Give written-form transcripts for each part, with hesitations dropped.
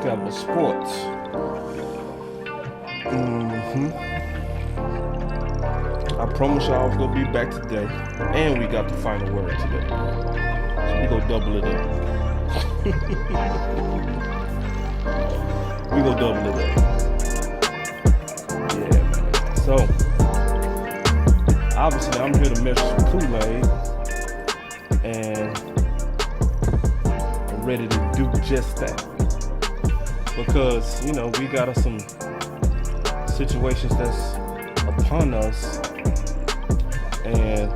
BossCowboySports. I promise y'all I was gonna be back today, and we got the final word today, so we gonna double it up. We gonna double it up. Yeah, man. So obviously I'm here to measure some Kool-Aid, and I'm ready to do just that. Because, you know, we got some situations that's upon us, and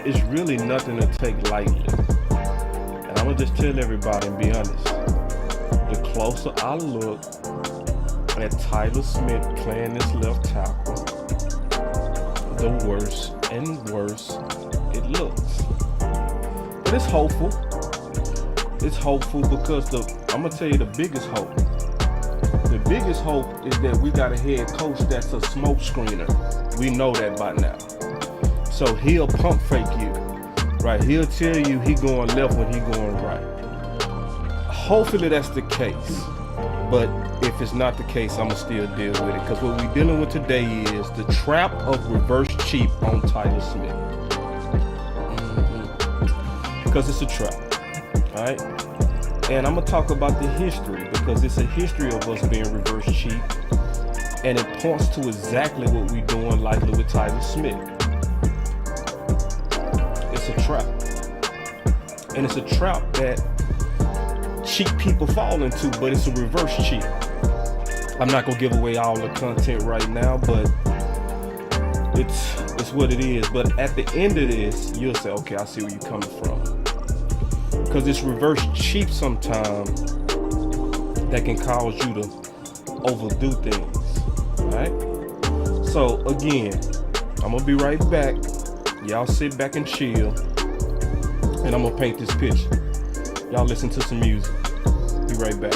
it's really nothing to take lightly. And I'm gonna just tell everybody and be honest, the closer I look at Tyler Smith playing this left tackle, the worse and worse it looks. But it's hopeful. It's hopeful because I'm gonna tell you the biggest hope. The biggest hope is that we got a head coach that's a smoke screener. We know that by now. So he'll pump fake you, right? He'll tell you he going left when he going right. Hopefully that's the case. But if it's not the case, I'ma still deal with it. Because what we're dealing with today is the trap of reverse cheap on Tyler Smith. Because it's a trap, all right? And I'm gonna talk about the history, because it's a history of us being reverse cheap, and it points to exactly what we're doing likely with Tyler Smith. It's a trap. And it's a trap that cheap people fall into, but it's a reverse cheap. I'm not gonna give away all the content right now, but it's what it is. But at the end of this, you'll say, okay, I see where you're coming from. Because it's reverse cheap sometimes that can cause you to overdo things, right? So again, I'm gonna be right back. Y'all sit back and chill, and I'm gonna paint this picture. Y'all listen to some music. Be right back.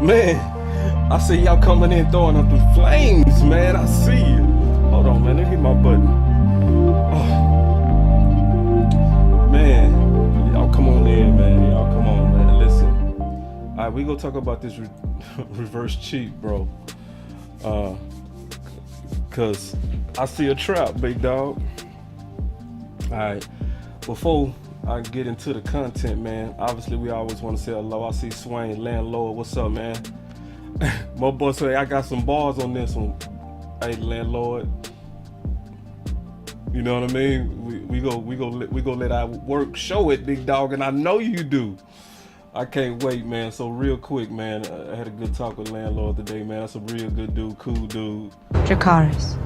Man, I see y'all coming in throwing up the flames, man. I see you. Hold on, man. Let me hit my button. Oh. Man, y'all come on in, man. Y'all come on, man. Listen. All right, we gonna talk about this reverse cheat, bro. Cause I see a trap, big dog. All right, before I get into the content, man, obviously we always want to say hello. I see Swain, landlord. What's up, man? My boy say I got some bars on this one. Hey, landlord. You know what I mean? We go let our work show it, big dog, and I know you do. I can't wait, man. So real quick, man, I had a good talk with landlord today, man. That's a real good dude, cool dude. Dracarys.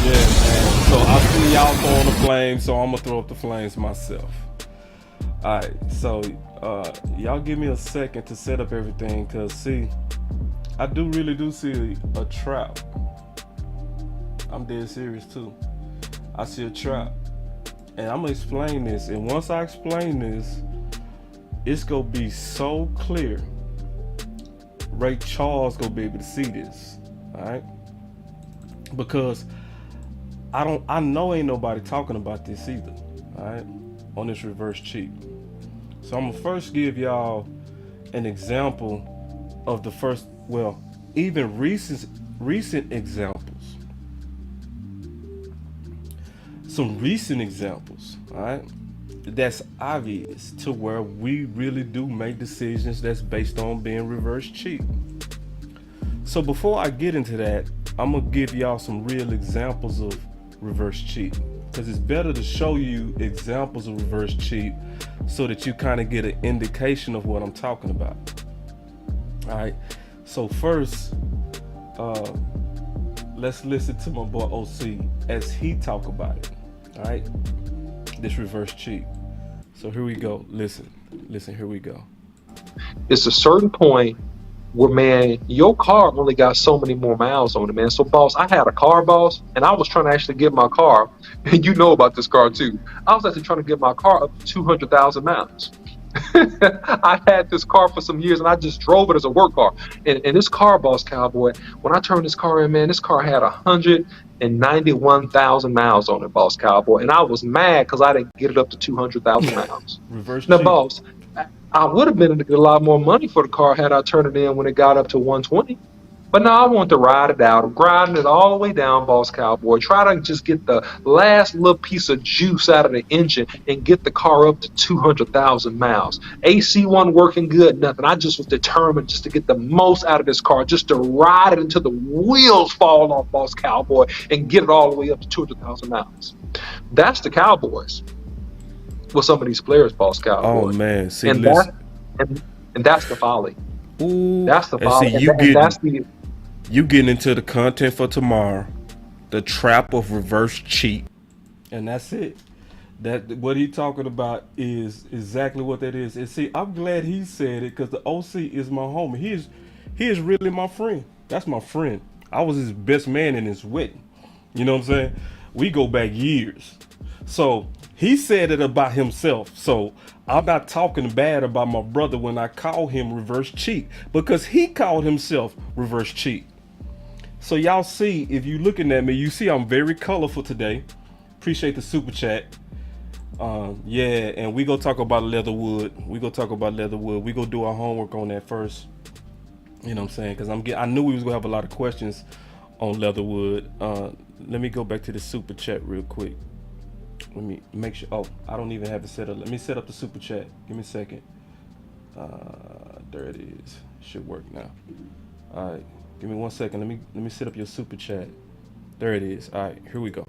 Yeah, man. So I see y'all throwing the flames, so I'm gonna throw up the flames myself. All right, so y'all give me a second to set up everything, cause see, I really do see a trap. I'm dead serious too. I see a trap, And I'm gonna explain this. And once I explain this, it's gonna be so clear. Ray Charles gonna be able to see this, all right? Because I know ain't nobody talking about this either, all right? On this reverse cheat. So I'm gonna first give y'all an example of the first, well, even recent examples. Some recent examples, all right? That's obvious to where we really do make decisions that's based on being reverse cheat. So before I get into that, I'm gonna give y'all some real examples of reverse cheat, because it's better to show you examples of reverse cheat so that you kind of get an indication of what I'm talking about. All right, so first, let's listen to my boy OC as he talk about it. All right, this reverse cheat. So here we go. Listen, here we go. It's a certain point where, man, your car only got so many more miles on it, man. So, boss, I had a car, boss, and I was trying to actually get my car, and you know about this car too. I was actually trying to get my car up to 200,000 miles. I had this car for some years, and I just drove it as a work car. And this car, Boss Cowboy, when I turned this car in, man, this car had 191,000 miles on it, Boss Cowboy. And I was mad because I didn't get it up to 200,000 miles. Reverse now, cheat. Boss, I would have been able to get a lot more money for the car had I turned it in when it got up to 120. But now I want to ride it out. I'm grinding it all the way down, Boss Cowboy. Try to just get the last little piece of juice out of the engine and get the car up to 200,000 miles. AC wasn't working good, nothing. I just was determined just to get the most out of this car, just to ride it until the wheels fall off, Boss Cowboy, and get it all the way up to 200,000 miles. That's the Cowboys with some of these players, Boss Cowboy. Oh, man. See, and that's the folly. Ooh, that's the folly. See, you getting into the content for tomorrow, the trap of reverse cheat, and that's it. That what he talking about is exactly what that is. And see, I'm glad he said it, because the OC is my homie. He is really my friend. That's my friend. I was his best man in his wedding. You know what I'm saying? We go back years. So he said it about himself. So I'm not talking bad about my brother when I call him reverse cheat, because he called himself reverse cheat. So y'all see, if you looking at me, you see I'm very colorful today. Appreciate the super chat. Yeah, and we go talk about Leatherwood. We go do our homework on that first. You know what I'm saying? Because I knew we was gonna have a lot of questions on Leatherwood. Let me go back to the super chat real quick. Let me make sure. Oh, I don't even have it set up. Let me set up the super chat. Give me a second. There it is. Should work now. All right. Give me 1 second. Let me set up your super chat. There it is. All right, here we go.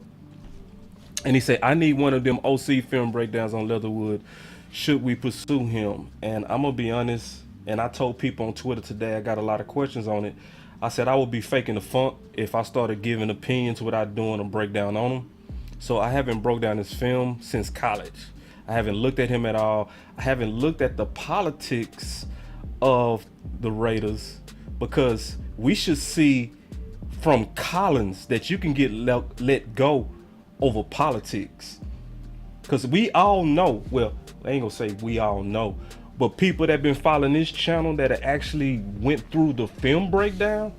And he said, I need one of them OC film breakdowns on Leatherwood. Should we pursue him? And I'm gonna be honest, and I told people on Twitter today, I got a lot of questions on it. I said I would be faking the funk if I started giving opinions without doing a breakdown on him. So I haven't broke down his film since college. I haven't looked at him at all. I haven't looked at the politics of the Raiders, because we should see from Collins that you can get let go over politics. Because we all know, well, I ain't gonna say we all know, but people that been following this channel that actually went through the film breakdown,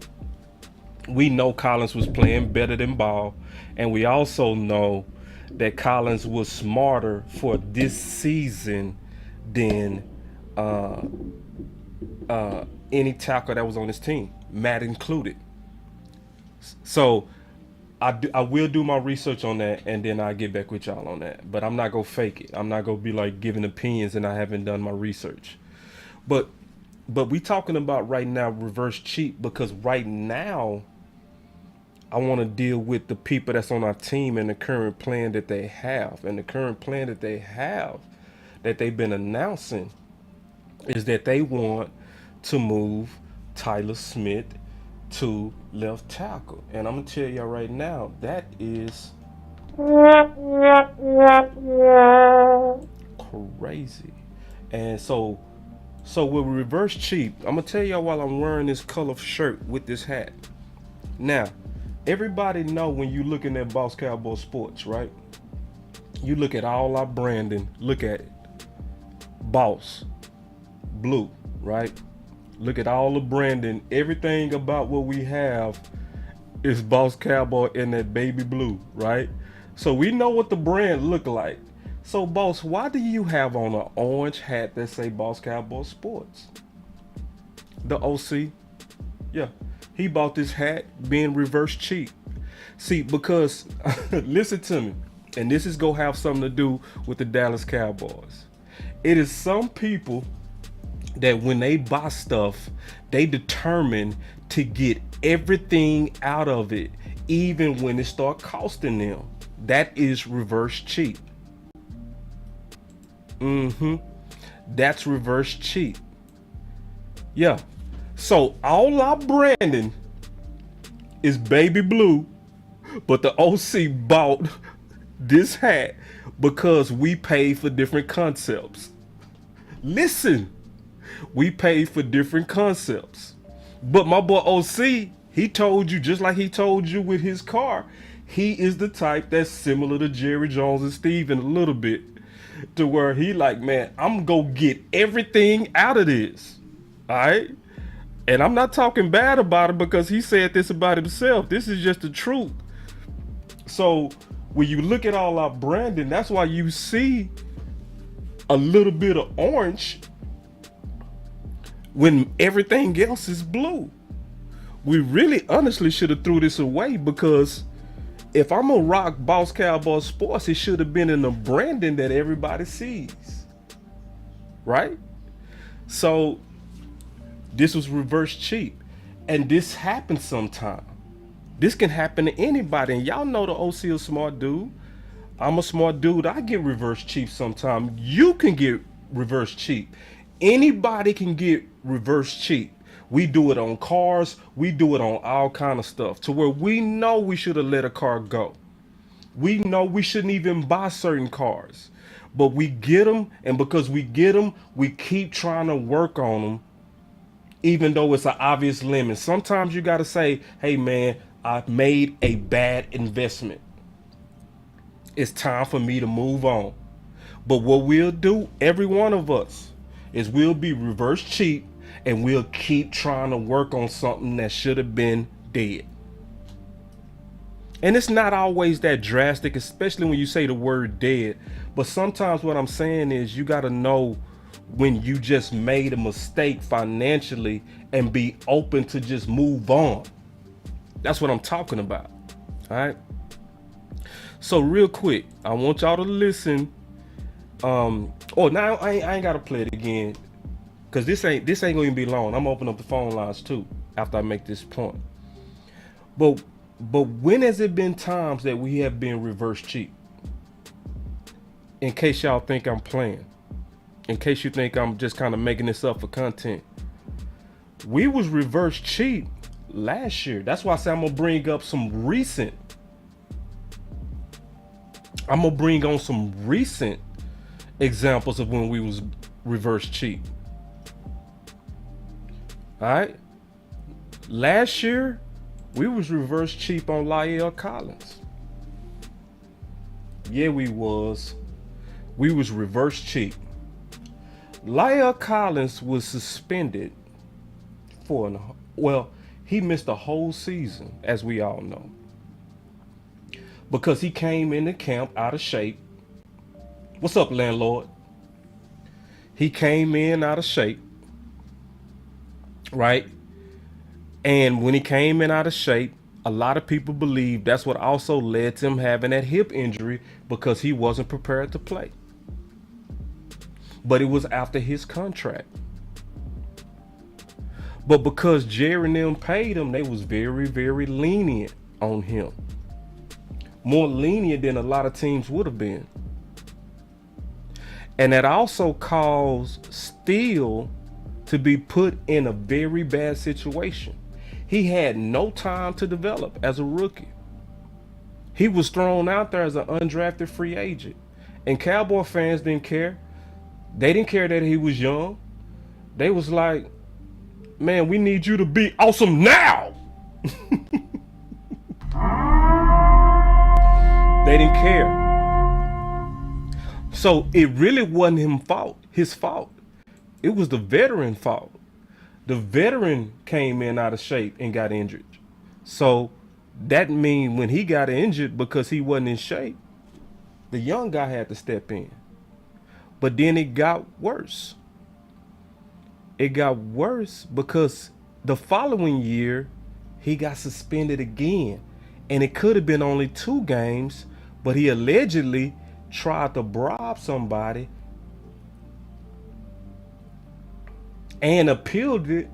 we know Collins was playing better than Ball. And we also know that Collins was smarter for this season than any tackle that was on his team, Matt included. So I will do my research on that, and then I'll get back with y'all on that. But I'm not gonna fake it. I'm not gonna be like giving opinions and I haven't done my research. But we talking about right now reverse cheat, because right now I want to deal with the people that's on our team and the current plan that they have. And the current plan that they have, that they've been announcing, is that they want to move Tyler Smith to left tackle. And I'm going to tell y'all right now, that is crazy. And so with reverse cheat, I'm going to tell y'all while I'm wearing this color shirt with this hat. Now, everybody know when you looking at Boss Cowboy Sports, right? You look at all our branding, look at it. Boss, blue, right? Look at all the branding. Everything about what we have is Boss Cowboy in that baby blue, right? So we know what the brand look like. So boss, why do you have on an orange hat that say Boss Cowboy Sports? The OC, yeah, he bought this hat being reverse cheap. See, because listen to me, and this is gonna have something to do with the Dallas Cowboys. It is some people that when they buy stuff, they determine to get everything out of it, even when it start costing them. That is reverse cheap. That's reverse cheap. Yeah. So all our branding is baby blue, but the OC bought this hat because we paid for different concepts. Listen, we paid for different concepts. But my boy OC, he told you, just like he told you with his car, he is the type that's similar to Jerry Jones and Steven a little bit, to where he like, man, I'm gonna get everything out of this. All right? And I'm not talking bad about it because he said this about himself. This is just the truth. So when you look at all our branding, that's why you see a little bit of orange when everything else is blue. We really honestly should have threw this away, because if I'm gonna rock Boss Cowboy Sports, it should have been in the branding that everybody sees, right? So this was reverse cheap, and this happens sometime. This can happen to anybody, and y'all know the OC a smart dude. I'm a smart dude. I get reverse cheap sometime. You can get reverse cheap. Anybody can get reverse cheap. We do it on cars. We do it on all kind of stuff, to where we know we should have let a car go. We know we shouldn't even buy certain cars, but we get them, and because we get them, we keep trying to work on them, even though it's an obvious limit. Sometimes you got to say, hey man, I've made a bad investment. It's time for me to move on. But what we'll do, every one of us, is we'll be reverse cheap, and we'll keep trying to work on something that should have been dead. And it's not always that drastic, especially when you say the word dead. But sometimes what I'm saying is you got to know when you just made a mistake financially and be open to just move on. That's what I'm talking about. All right. So real quick, I want y'all to listen. Now I ain't gotta play it again, cause this ain't gonna even be long. I'm gonna open up the phone lines too after I make this point. But when has it been times that we have been reverse cheap? In case y'all think I'm playing, in case you think I'm just kind of making this up for content, we was reverse cheap last year. That's why I say I'm gonna bring up some recent. I'm gonna bring on some recent examples of when we was reverse cheap. All right. Last year, we was reverse cheap on Lyell Collins. Yeah, we was. We was reverse cheap. Lyell Collins was suspended he missed a whole season, as we all know, because he came into camp out of shape. What's up, landlord? He came in out of shape, right? And when he came in out of shape, a lot of people believe that's what also led to him having that hip injury, because he wasn't prepared to play. But it was after his contract. But because Jerry and them paid him, they was very, very lenient on him. More lenient than a lot of teams would have been. And that also caused Steele to be put in a very bad situation. He had no time to develop as a rookie. He was thrown out there as an undrafted free agent. And Cowboy fans didn't care. They didn't care that he was young. They was like, man, we need you to be awesome now. They didn't care. So it really wasn't his fault. It was the veteran fault. The veteran came in out of shape and got injured. So that means when he got injured because he wasn't in shape, the young guy had to step in. But then it got worse. It got worse because the following year he got suspended again. And it could have been only 2 games, but he allegedly tried to bribe somebody and appealed it,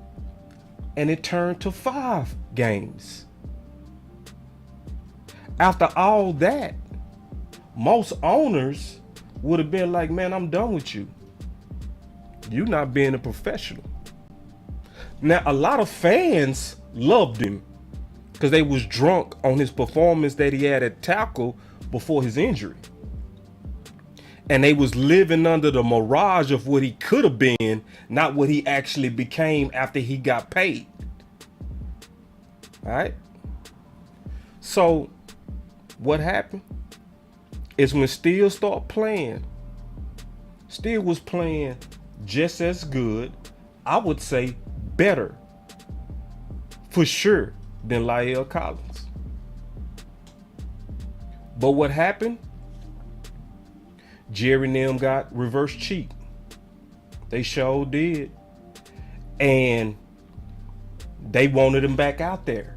and it turned to 5 games. After all that, most owners would have been like, man, I'm done with you. You not being a professional. Now, a lot of fans loved him because they was drunk on his performance that he had at tackle before his injury. And they was living under the mirage of what he could have been, not what he actually became after he got paid. All right? So, what happened is when Steele started playing, Steele was playing just as good, I would say better, for sure, than Lyell Collins. But what happened? Jerry and them got reverse cheat. They sure did. And they wanted him back out there.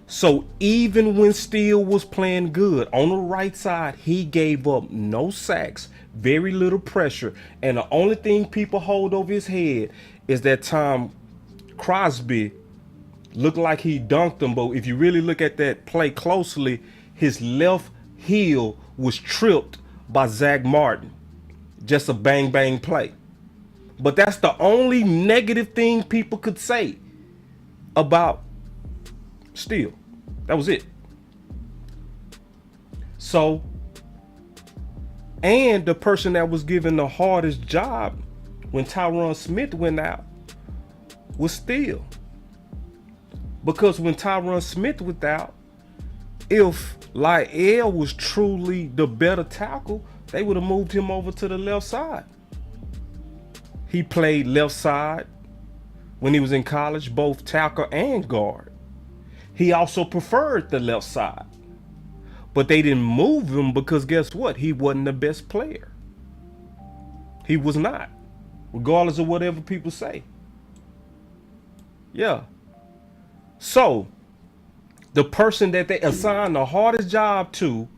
So even when Steele was playing good on the right side, he gave up no sacks, very little pressure. And the only thing people hold over his head is that Tom Crosby looked like he dunked him. But if you really look at that play closely, his left heel was tripped by Zach Martin. Just a bang bang play. But that's the only negative thing people could say about Steele. That was it. So, and the person that was given the hardest job when Tyron Smith went out was Steele. Because when Tyron Smith went out, if Lyell was truly the better tackle, they would have moved him over to the left side. He played left side when he was in college, both tackle and guard. He also preferred the left side. But they didn't move him because guess what? He wasn't the best player. He was not, regardless of whatever people say. Yeah. So, the person that they assigned the hardest job to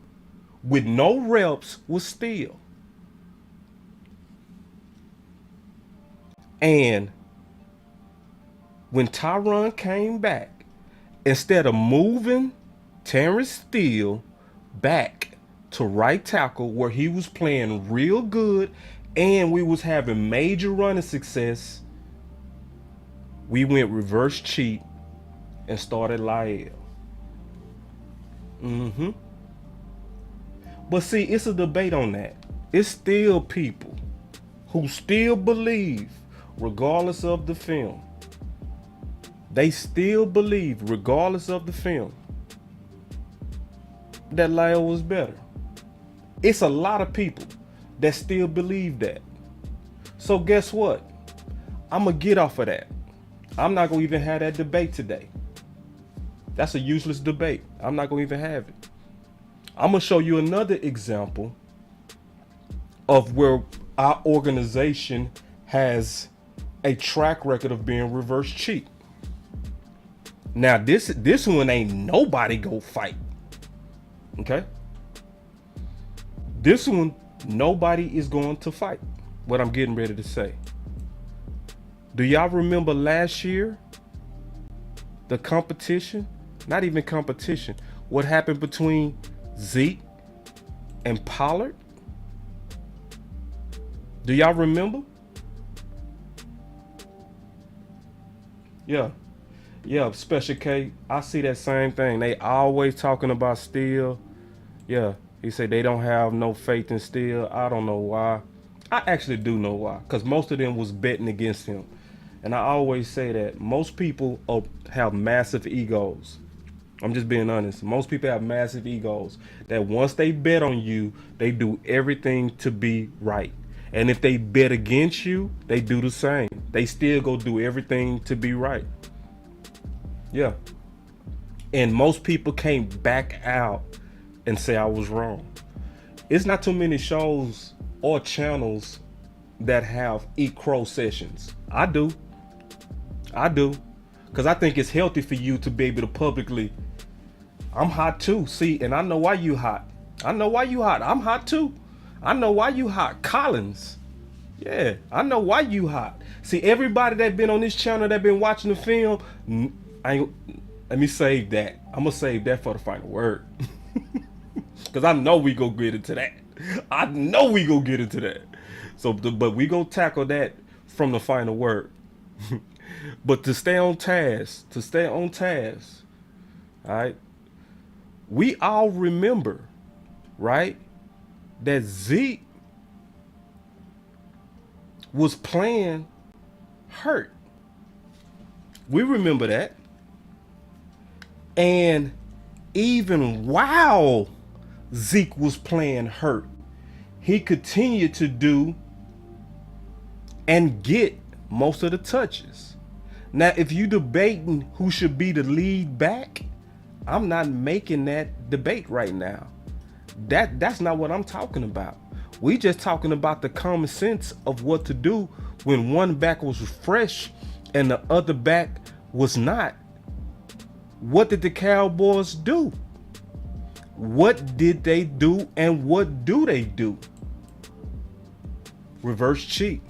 with no reps was Steele. And when Tyron came back, instead of moving Terrence Steele back to right tackle where he was playing real good and we was having major running success, we went reverse cheat and started Lyell. But see, it's a debate on that. It's still people who still believe, regardless of the film, they still believe, regardless of the film, that Lyell was better. It's a lot of people that still believe that. So guess what? I'm going to get off of that. I'm not going to even have that debate today. That's a useless debate. I'm not going to even have it. I'm going to show you another example of where our organization has a track record of being reverse cheat. Now, this one ain't nobody go fight. Okay? This one, nobody is going to fight. What I'm getting ready to say. Do y'all remember last year? The competition? Not even competition. What happened between Zeke and Pollard? Do y'all remember? Yeah, Special K, I see that same thing. They always talking about Steele. Yeah, he said they don't have no faith in Steele. I don't know why. I actually do know why. Because most of them was betting against him. And I always say that most people have massive egos. I'm just being honest. Most people have massive egos that once they bet on you, they do everything to be right. And if they bet against you, they do the same. They still go do everything to be right. Yeah. And most people can't back out and say I was wrong. It's not too many shows or channels that have eat crow sessions. I do. Because I think it's healthy for you to be able to publicly, I'm hot too. See, and I know why you hot. I'm hot too. I know why you hot. Collins. Yeah, I know why you hot. See, everybody that been on this channel that been watching the film, let me save that. I'm going to save that for the final word. Because I know we go get into that. So, but we go tackle that from the final word. But to stay on task, all right, we all remember, right, that Zeke was playing hurt. We remember that. And even while Zeke was playing hurt, he continued to do and get most of the touches. Now, if you debating who should be the lead back, I'm not making that debate right now. That's not what I'm talking about. We just talking about the common sense of what to do when one back was fresh and the other back was not. What did the Cowboys do? What did they do and what do they do? Reverse cheat.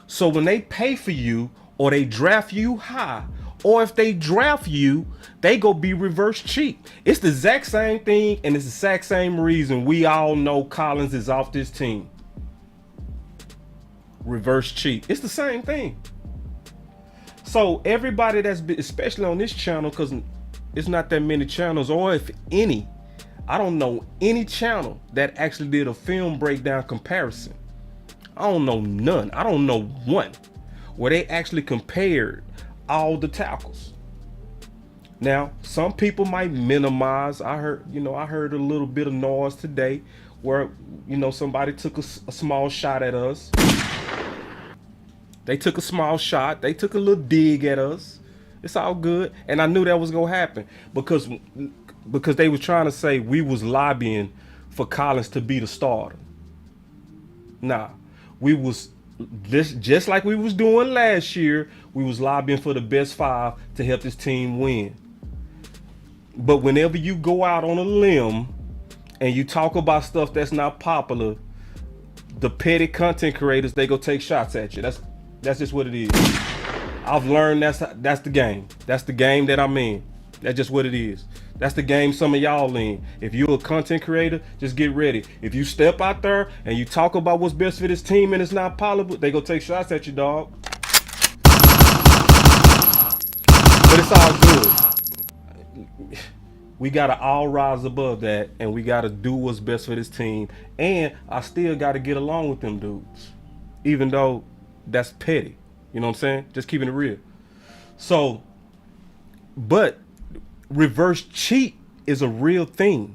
So when they pay for you or they draft you high, or if they draft you, they go be reverse cheat. It's the exact same thing, and it's the exact same reason we all know Collins is off this team. Reverse cheat. It's the same thing. So everybody that's been, especially on this channel, because it's not that many channels, or if any, I don't know any channel that actually did a film breakdown comparison. I don't know none. I don't know one where they actually compared all the tackles. Now, some people might minimize. I heard a little bit of noise today where, somebody took a small shot at us. They took a small shot. They took a little dig at us. It's all good. And I knew that was going to happen because they was trying to say we was lobbying for Collins to be the starter. Nah, we was just like we was doing last year. We was lobbying for the best five to help this team win. But whenever you go out on a limb and you talk about stuff that's not popular, the petty content creators, they go take shots at you. That's just what it is. I've learned that's the game. That's the game that I'm in. That's just what it is. That's the game some of y'all in. If you're a content creator, just get ready. If you step out there and you talk about what's best for this team and it's not palatable, they go take shots at you, dog. But it's all good. We gotta all rise above that, and we gotta do what's best for this team. And I still gotta get along with them dudes, even though that's petty. You know what I'm saying? Just keeping it real. So, but reverse cheat is a real thing.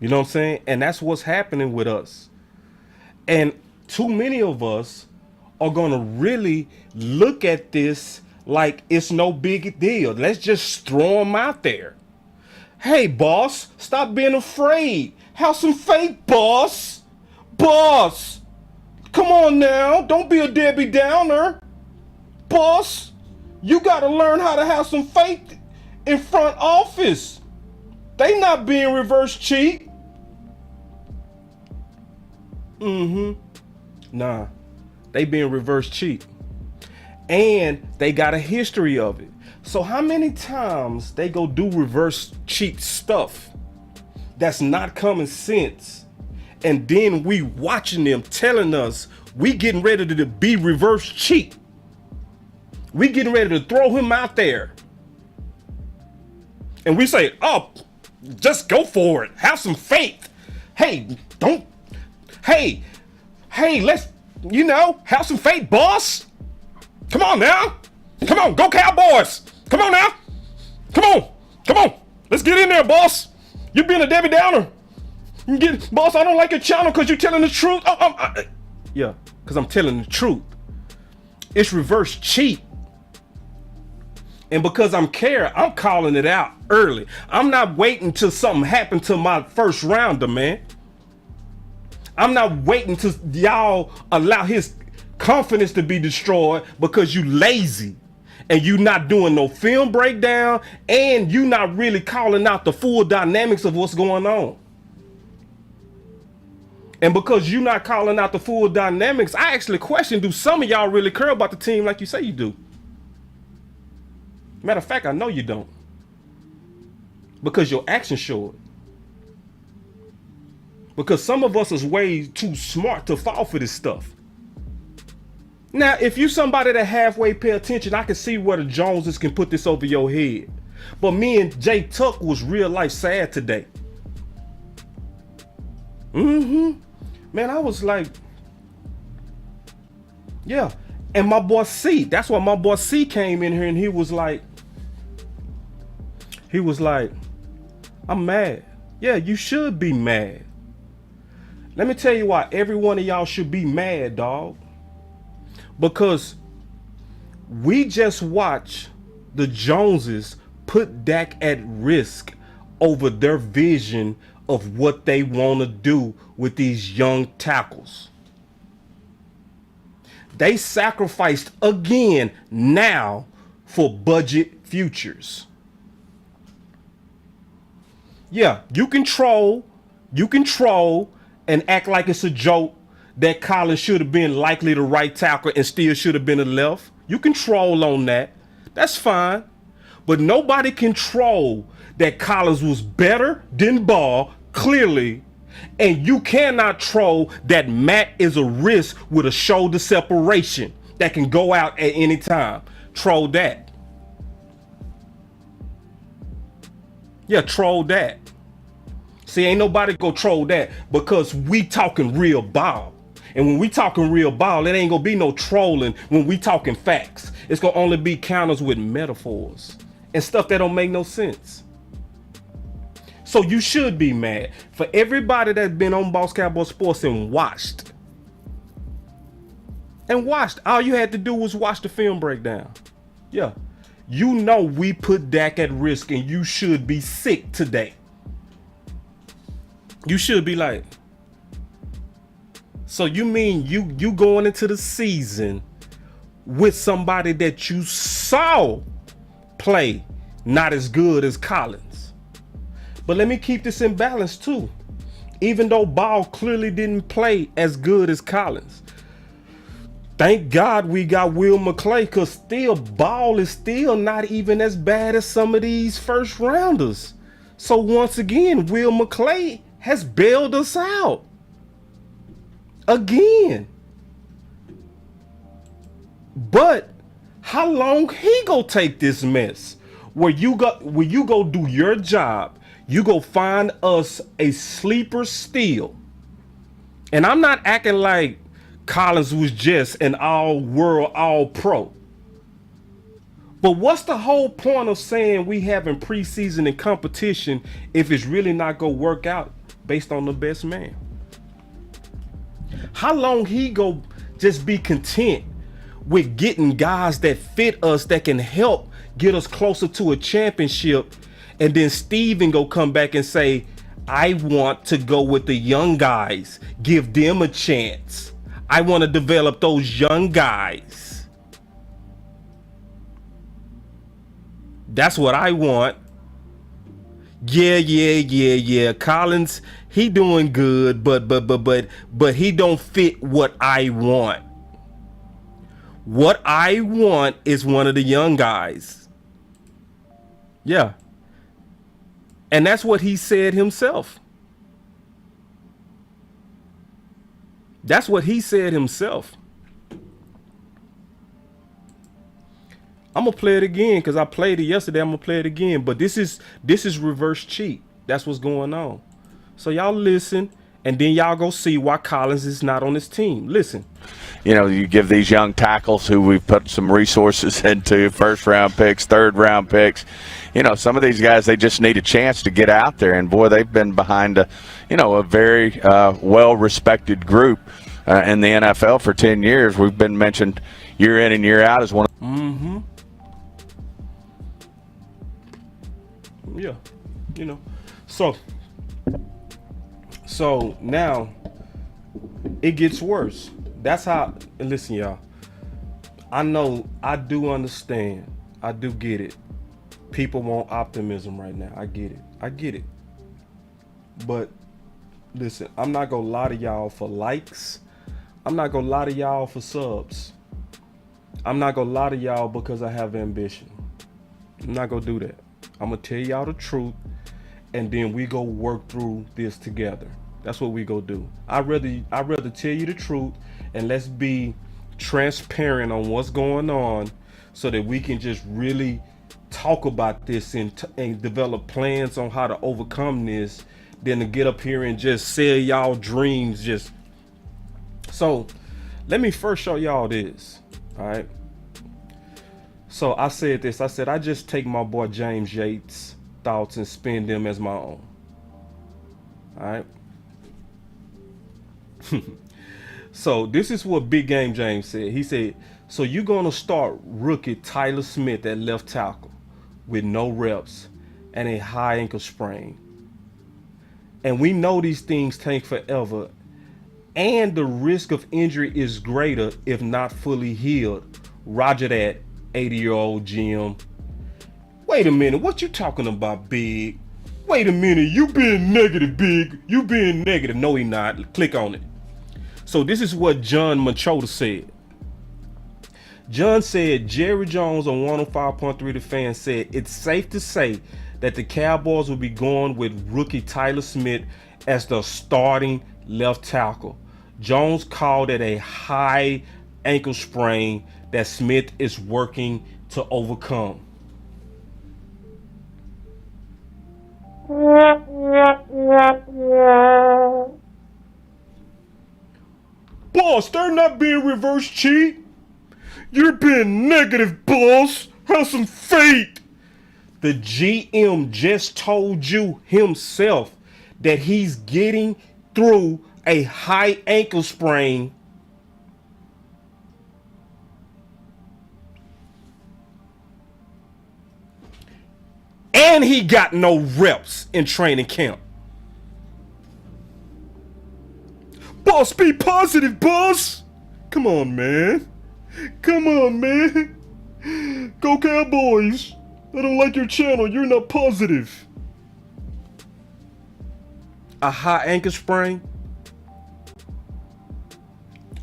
You know what I'm saying? And that's what's happening with us. And too many of us are gonna really look at this like it's no big deal. Let's just throw them out there. Hey, boss, stop being afraid. Have some faith, boss. Boss, come on now. Don't be a Debbie Downer. Boss, you got to learn how to have some faith in front office. They not being reverse cheat. Nah, they being reverse cheat. And they got a history of it. So how many times they go do reverse cheat stuff that's not common sense, and then we watching them telling us we getting ready to be reverse cheat. We getting ready to throw him out there. And we say, oh, just go for it. Have some faith. Hey, let's, have some faith, boss. Come on now. Come on, go Cowboys. Come on now. Come on. Come on. Let's get in there, boss. You being a Debbie Downer. Boss, I don't like your channel because you're telling the truth. Yeah, because I'm telling the truth. It's reverse cheat. And because I'm calling it out early. I'm not waiting till something happened to my first rounder, man. I'm not waiting till y'all allow his confidence to be destroyed because you lazy and you not doing no film breakdown and you not really calling out the full dynamics of what's going on. And because you not calling out the full dynamics, I actually question, do some of y'all really care about the team like you say you do? Matter of fact, I know you don't. Because your actions show it. Because some of us is way too smart to fall for this stuff. Now, if you somebody that halfway pay attention, I can see where the Joneses can put this over your head. But me and Jay Tuck was real life sad today. Man, I was like, yeah. And my boy C, that's why my boy C came in here and he was like, I'm mad. Yeah, you should be mad. Let me tell you why every one of y'all should be mad, dog. Because we just watched the Joneses put Dak at risk over their vision of what they want to do with these young tackles. They sacrificed again now for budget futures. Yeah, you can troll and act like it's a joke that Collins should have been likely the right tackle and still should have been a left. You can troll on that. That's fine. But nobody can troll that Collins was better than Ball, clearly. And you cannot troll that Matt is a risk with a shoulder separation that can go out at any time. Troll that. Yeah, troll that. See, ain't nobody go troll that because we talking real ball. And when we talking real ball, it ain't gonna be no trolling when we talking facts. It's gonna only be counters with metaphors and stuff that don't make no sense. So you should be mad. For everybody that's been on Boss Cowboy Sports and watched. All you had to do was watch the film breakdown. Yeah. You know we put Dak at risk and you should be sick today. You should be like, so you mean you going into the season with somebody that you saw play not as good as Collins? But let me keep this in balance too. Even though Ball clearly didn't play as good as Collins, thank God we got Will McClay, because still Ball is still not even as bad as some of these first rounders. So once again, Will McClay has bailed us out. Again. But how long he gonna take this mess? Where you go do your job, you go find us a sleeper steal. And I'm not acting like Collins was just an all-world, all-pro. But what's the whole point of saying we having preseason and competition if it's really not gonna work out based on the best man? How long he go just be content with getting guys that fit us, that can help get us closer to a championship, and then Steven go come back and say, I want to go with the young guys, give them a chance. I want to develop those young guys. That's what I want. Yeah. Collins, he doing good, but he don't fit what I want. What I want is one of the young guys. Yeah. And that's what he said himself. That's what he said himself. I'm gonna play it again because I played it yesterday. I'm gonna play it again, but this is reverse cheat. That's what's going on. So y'all listen And then y'all go see why Collins is not on this team. Listen. You know, you give these young tackles who we've put some resources into, first-round picks, third-round picks. You know, some of these guys, they just need a chance to get out there. And, boy, they've been behind a very well-respected group in the NFL for 10 years. We've been mentioned year in and year out as one of Yeah, you know. So now it gets worse. That's how, and listen, y'all. I know, I do understand. I do get it. People want optimism right now. I get it. But listen, I'm not gonna lie to y'all for likes. I'm not gonna lie to y'all for subs. I'm not gonna lie to y'all because I have ambition. I'm not gonna do that. I'm gonna tell y'all the truth, and then we go work through this together. That's what we go do. I'd rather tell you the truth, and let's be transparent on what's going on, so that we can just really talk about this and develop plans on how to overcome this, than to get up here and just sell y'all dreams. So let me first show y'all this. All right. So I said this. I said I just take my boy James Yates' thoughts and spin them as my own. All right. So this is what Big Game James said. He said, so you're going to start rookie Tyler Smith at left tackle with no reps and a high ankle sprain. And we know these things take forever, and the risk of injury is greater if not fully healed. Roger that, 80-year-old Jim. Wait a minute, what you talking about, Big? Wait a minute, you being negative, Big. You being negative. No, he not. Click on it. So this is what John Machota said. John said, Jerry Jones on 105.3 The Fan said, it's safe to say that the Cowboys will be going with rookie Tyler Smith as the starting left tackle. Jones called it a high ankle sprain that Smith is working to overcome. Boss, they're not being reverse cheat. You're being negative, boss. Have some faith. The GM just told you himself that he's getting through a high ankle sprain. And he got no reps in training camp. Boss, be positive, boss. Come on, man. Come on, man. Go Cowboys. I don't like your channel. You're not positive. A high ankle sprain,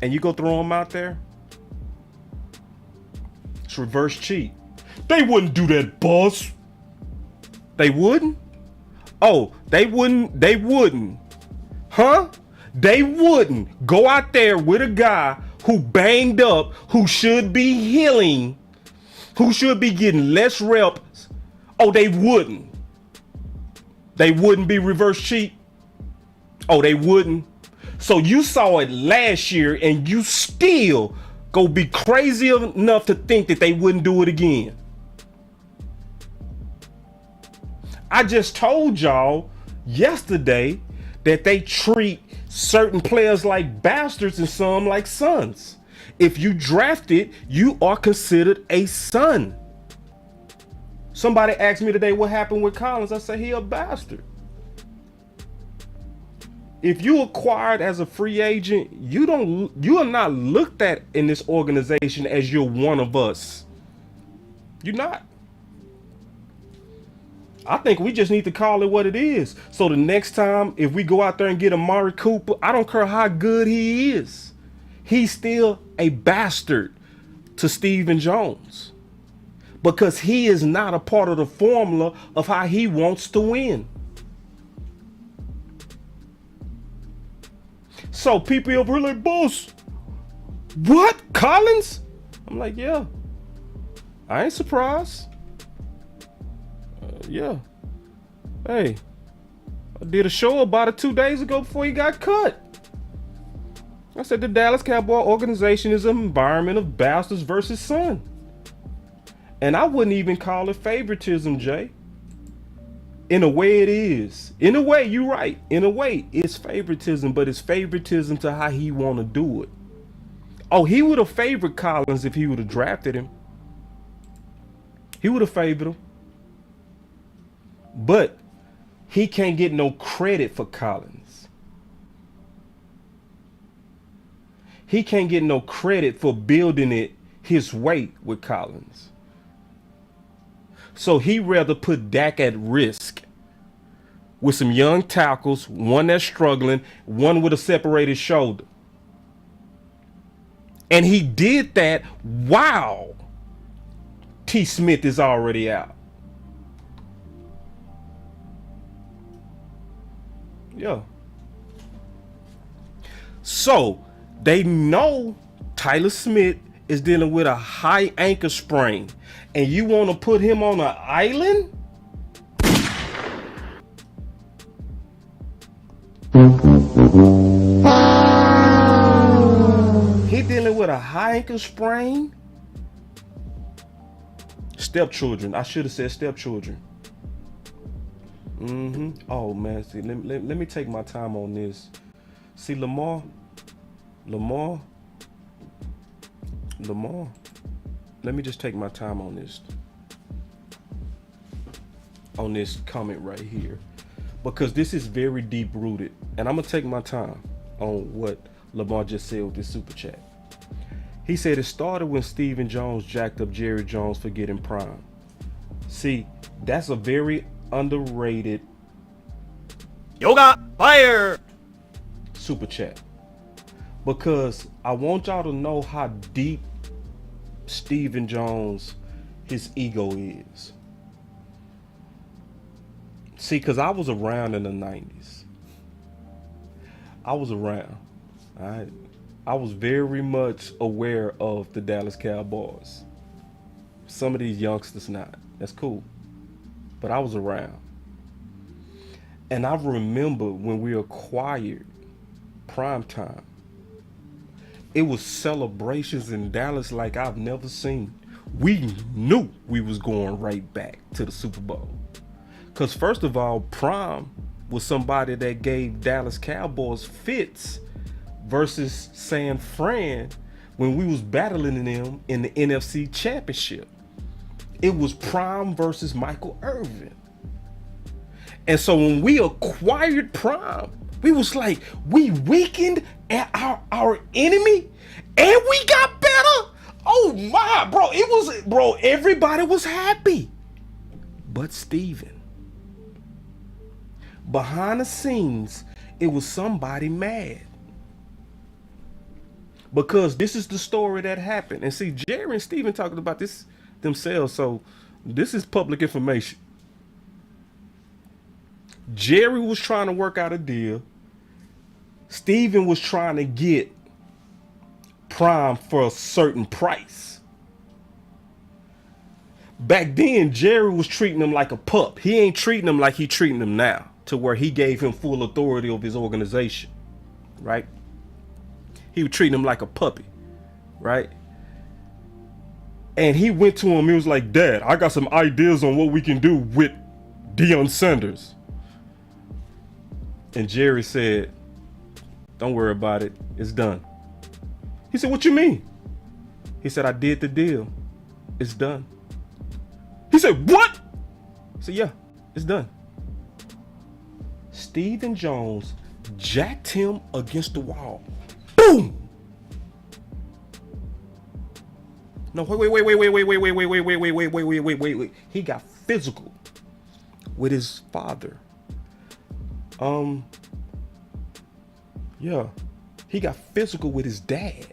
and you go throw him out there? It's reverse cheat. They wouldn't do that, boss. They wouldn't? Oh, they wouldn't. They wouldn't. Huh? They wouldn't go out there with a guy who banged up, who should be healing, who should be getting less reps. Oh, they wouldn't. They wouldn't be reverse cheat. Oh, they wouldn't. So you saw it last year, and you still go be crazy enough to think that they wouldn't do it again. I just told y'all yesterday that they treat certain players like bastards and some like sons. If you drafted, you are considered a son. Somebody asked me today what happened with Collins. I said he a bastard. If you acquired as a free agent, you are not looked at in this organization as you're one of us. You're not. I think we just need to call it what it is. So the next time, if we go out there and get Amari Cooper, I don't care how good he is. He's still a bastard to Stephen Jones, because he is not a part of the formula of how he wants to win. So people over here like, boss, what? Collins? I'm like, yeah. I ain't surprised. Yeah. Hey, did a show about it 2 days ago before he got cut. I said the Dallas Cowboy organization is an environment of bastards versus son. And I wouldn't even call it favoritism, Jay. In a way it is. In a way, you're right. In a way, it's favoritism, but it's favoritism to how he want to do it. Oh, he would have favored Collins if he would have drafted him. He would have favored him. But he can't get no credit for Collins. He can't get no credit for building it his way with Collins. So he rather put Dak at risk with some young tackles, one that's struggling, one with a separated shoulder. And he did that while T. Smith is already out. Yeah. So they know Tyler Smith is dealing with a high ankle sprain, and you want to put him on an island? He dealing with a high ankle sprain? Stepchildren. I should have said stepchildren. Oh man, see, let me take my time on this. See, Lamar. Let me just take my time on this comment right here, because this is very deep rooted, and I'm gonna take my time on what Lamar just said with this super chat. He said it started when Stephen Jones jacked up Jerry Jones for getting prime. See, that's a very underrated yoga fire super chat, because I want y'all to know how deep Stephen Jones, his ego is. See, because I was around in the 90s. I was around. I was very much aware of the Dallas Cowboys. Some of these youngsters not. That's cool. But I was around. And I remember when we acquired Primetime, it was celebrations in Dallas like I've never seen. We knew we was going right back to the Super Bowl. Because first of all, Prime was somebody that gave Dallas Cowboys fits versus San Fran when we was battling them in the NFC Championship. It was Prime versus Michael Irvin. And so when we acquired Prime, we was like, we weakened at our enemy and we got better. Oh my, bro, everybody was happy. But Steven. Behind the scenes, it was somebody mad. Because this is the story that happened. And see, Jerry and Steven talking about this themselves, so this is public information. Jerry was trying to work out a deal. Steven was trying to get Prime for a certain price. Back then, Jerry was treating him like a pup. He ain't treating him like he treating him now, to where he gave him full authority of his organization, right? He was treating him like a puppy, right? And he went to him, he was like, Dad, I got some ideas on what we can do with Deion Sanders. And Jerry said, don't worry about it, it's done. He said, what you mean? He said, I did the deal, it's done. He said, what? I said, yeah, it's done. Stephen Jones jacked him against the wall. Boom! No, wait. He got physical with his father. Yeah. He got physical with his dad.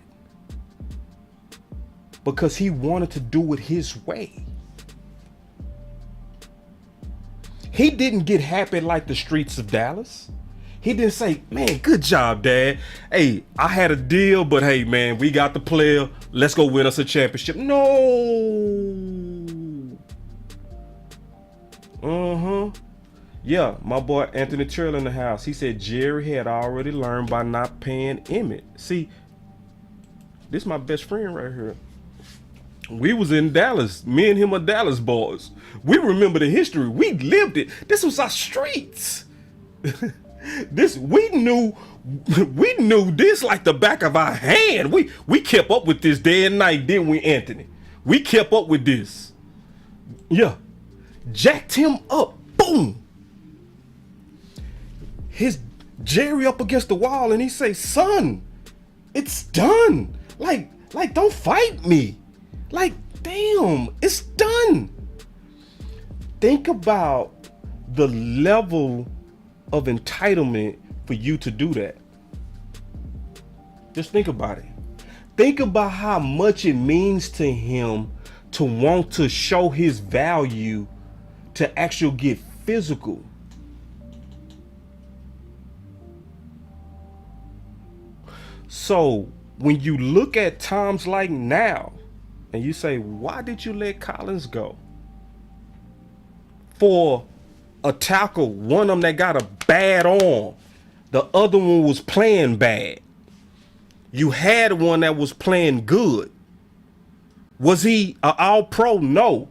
Because he wanted to do it his way. He didn't get happy like the streets of Dallas. He didn't say, man, good job, Dad. Hey, I had a deal, but hey, man, we got the player. Let's go win us a championship. No. Yeah, my boy Anthony Trill in the house. He said Jerry had already learned by not paying Emmett. See, this is my best friend right here. We was in Dallas. Me and him are Dallas boys. We remember the history. We lived it. This was our streets. we knew this like the back of our hand. We kept up with this day and night, didn't we, Anthony? We kept up with this. Yeah. Jacked him up. Boom. His Jerry up against the wall, and he say, son, it's done. Like don't fight me. Like, damn, it's done. Think about the level of entitlement for you to do that. Just think about it. Think about how much it means to him to want to show his value, to actually get physical. So when you look at times like now and you say, why did you let Collins go? For a tackle, one of them that got a bad arm, the other one was playing bad. You had one that was playing good. Was he an all-pro? No.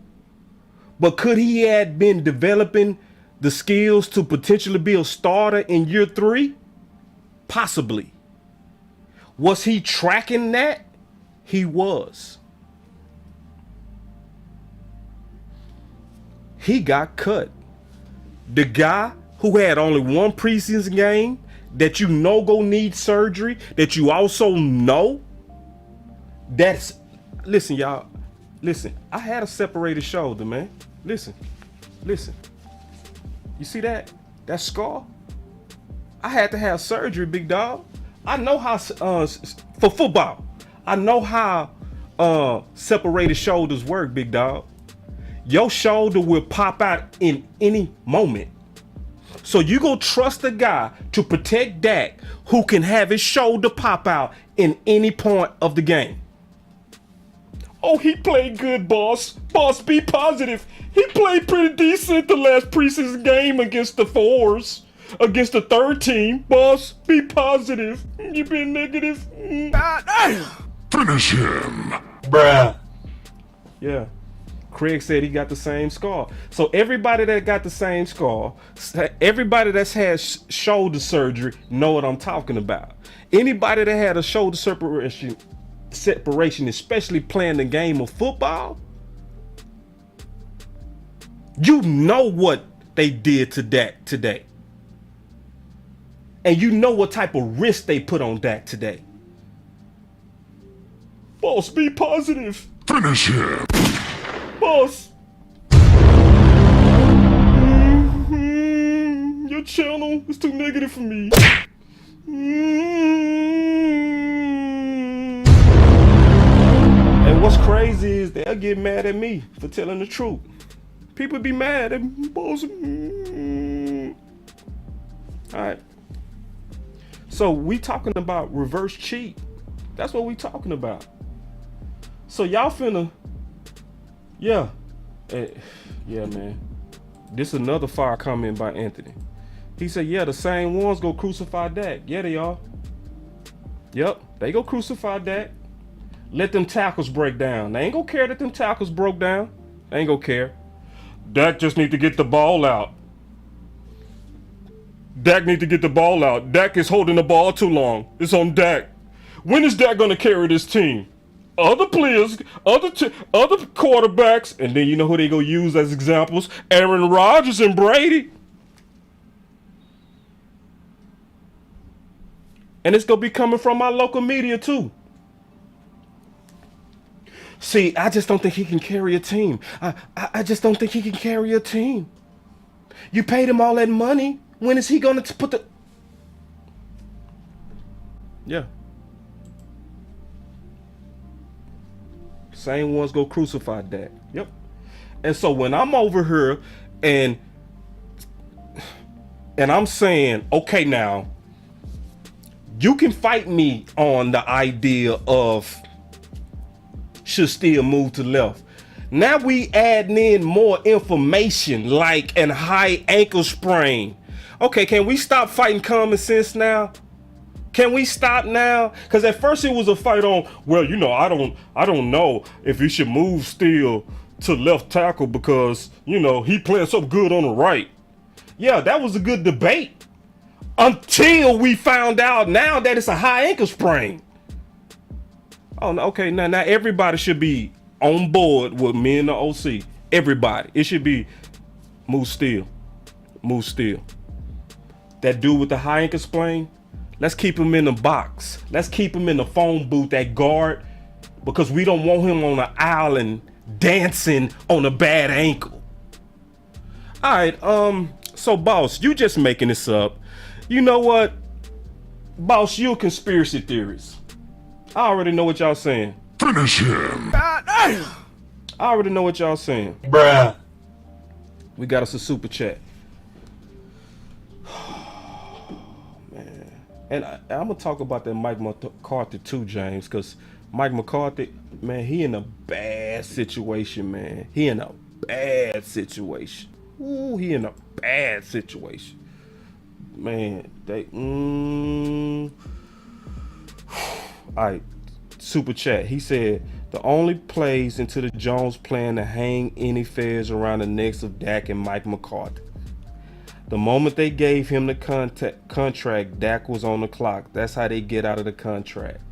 But could he have been developing the skills to potentially be a starter in year 3? Possibly. Was he tracking that? He was. He got cut. The guy who had only one preseason game, that you know go need surgery, that you also know that's, listen y'all, listen, I had a separated shoulder, man. Listen. You see that scar? I had to have surgery, big dog. I know how, for football, I know how separated shoulders work, big dog. Your shoulder will pop out in any moment. So you gonna trust a guy to protect Dak who can have his shoulder pop out in any point of the game? Oh, he played good, boss. Boss, be positive. He played pretty decent the last preseason game against the 4s. Against the 3rd team. Boss, be positive. You been negative. Finish him. Bruh. Yeah. Craig said he got the same scar. So everybody that got the same scar, everybody that's had shoulder surgery know what I'm talking about. Anybody that had a shoulder separation, especially playing the game of football, you know what they did to Dak today. And you know what type of risk they put on Dak today. Boss, be positive. Finish him. Boss. Your channel is too negative for me. And what's crazy is they'll get mad at me for telling the truth. People be mad at me, boss. Alright. So we talking about reverse cheat. That's what we talking about. So y'all finna, yeah, man. This is another fire comment by Anthony. He said, yeah, the same ones go crucify Dak. Yeah, they are. Yep, they go crucify Dak. Let them tackles break down. They ain't gonna care that them tackles broke down. They ain't gonna care. Dak just need to get the ball out. Dak need to get the ball out. Dak is holding the ball too long. It's on Dak. When is Dak gonna carry this team? Other players, other quarterbacks, and then you know who they gonna use as examples? Aaron Rodgers and Brady. And it's gonna be coming from my local media too. See, I just don't think he can carry a team. I just don't think he can carry a team. You paid him all that money. When is he gonna put the... Yeah. Same ones go crucify Dak. Yep. And so when I'm over here and I'm saying, okay, now you can fight me on the idea of should still move to left. Now we adding in more information like an high ankle sprain. Okay, can we stop fighting common sense now? Can we stop now? Because at first it was a fight on, well, I don't know if he should move still to left tackle because, he playing so good on the right. Yeah, that was a good debate until we found out now that it's a high ankle sprain. Oh, okay, now everybody should be on board with me and the OC. Everybody. It should be move still. Move still. That dude with the high ankle sprain, let's keep him in the box. Let's keep him in the phone booth at guard because we don't want him on the island dancing on a bad ankle. All right, so boss, you just making this up. You know what? Boss, you a conspiracy theorist. I already know what y'all saying. Finish him. I already know what y'all saying. Bruh. We got us a super chat. And I'm going to talk about that Mike McCarthy too, James, because Mike McCarthy, man, he in a bad situation, man. He in a bad situation. Ooh, he in a bad situation. Man, All right, super chat. He said, the only plays into the Jones plan to hang any feds around the necks of Dak and Mike McCarthy. The moment they gave him the contract, Dak was on the clock. That's how they get out of the contract.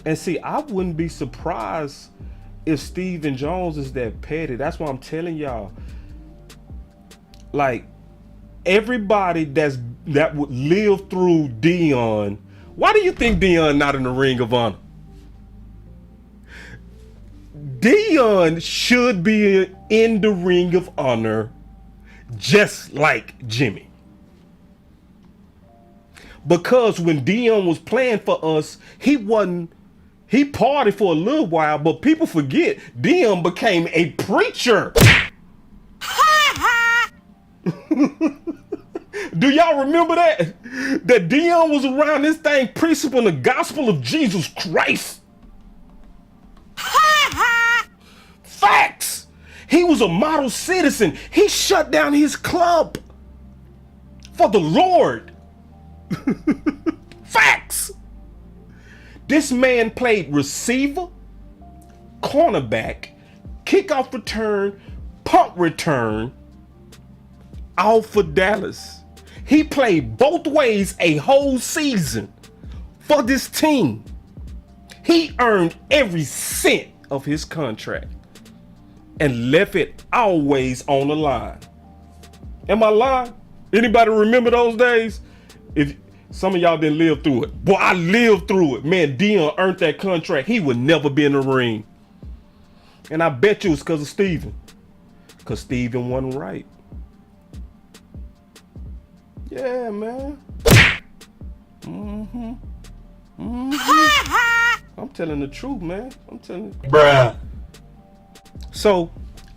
And see, I wouldn't be surprised if Stephen Jones is that petty. That's why I'm telling y'all. Like, everybody that would live through Dion, why do you think Dion not in the Ring of Honor? Dion should be in the Ring of Honor just like Jimmy. Because when Dion was playing for us, he partied for a little while, but people forget Dion became a preacher. Do y'all remember that? That Dion was around this thing preaching the gospel of Jesus Christ. Facts. He was a model citizen. He shut down his club for the Lord. Facts. This man played receiver, cornerback, kickoff return, punt return, all for Dallas. He played both ways a whole season for this team. He earned every cent of his contract and left it always on the line. Am I lying? Anybody remember those days? If some of y'all didn't live through it. Boy, I lived through it. Man, Dion earned that contract. He would never be in the ring. And I bet you it's because of Steven. Because Steven wasn't right. Yeah, man. I'm telling the truth, man. I'm telling you. Bruh. So,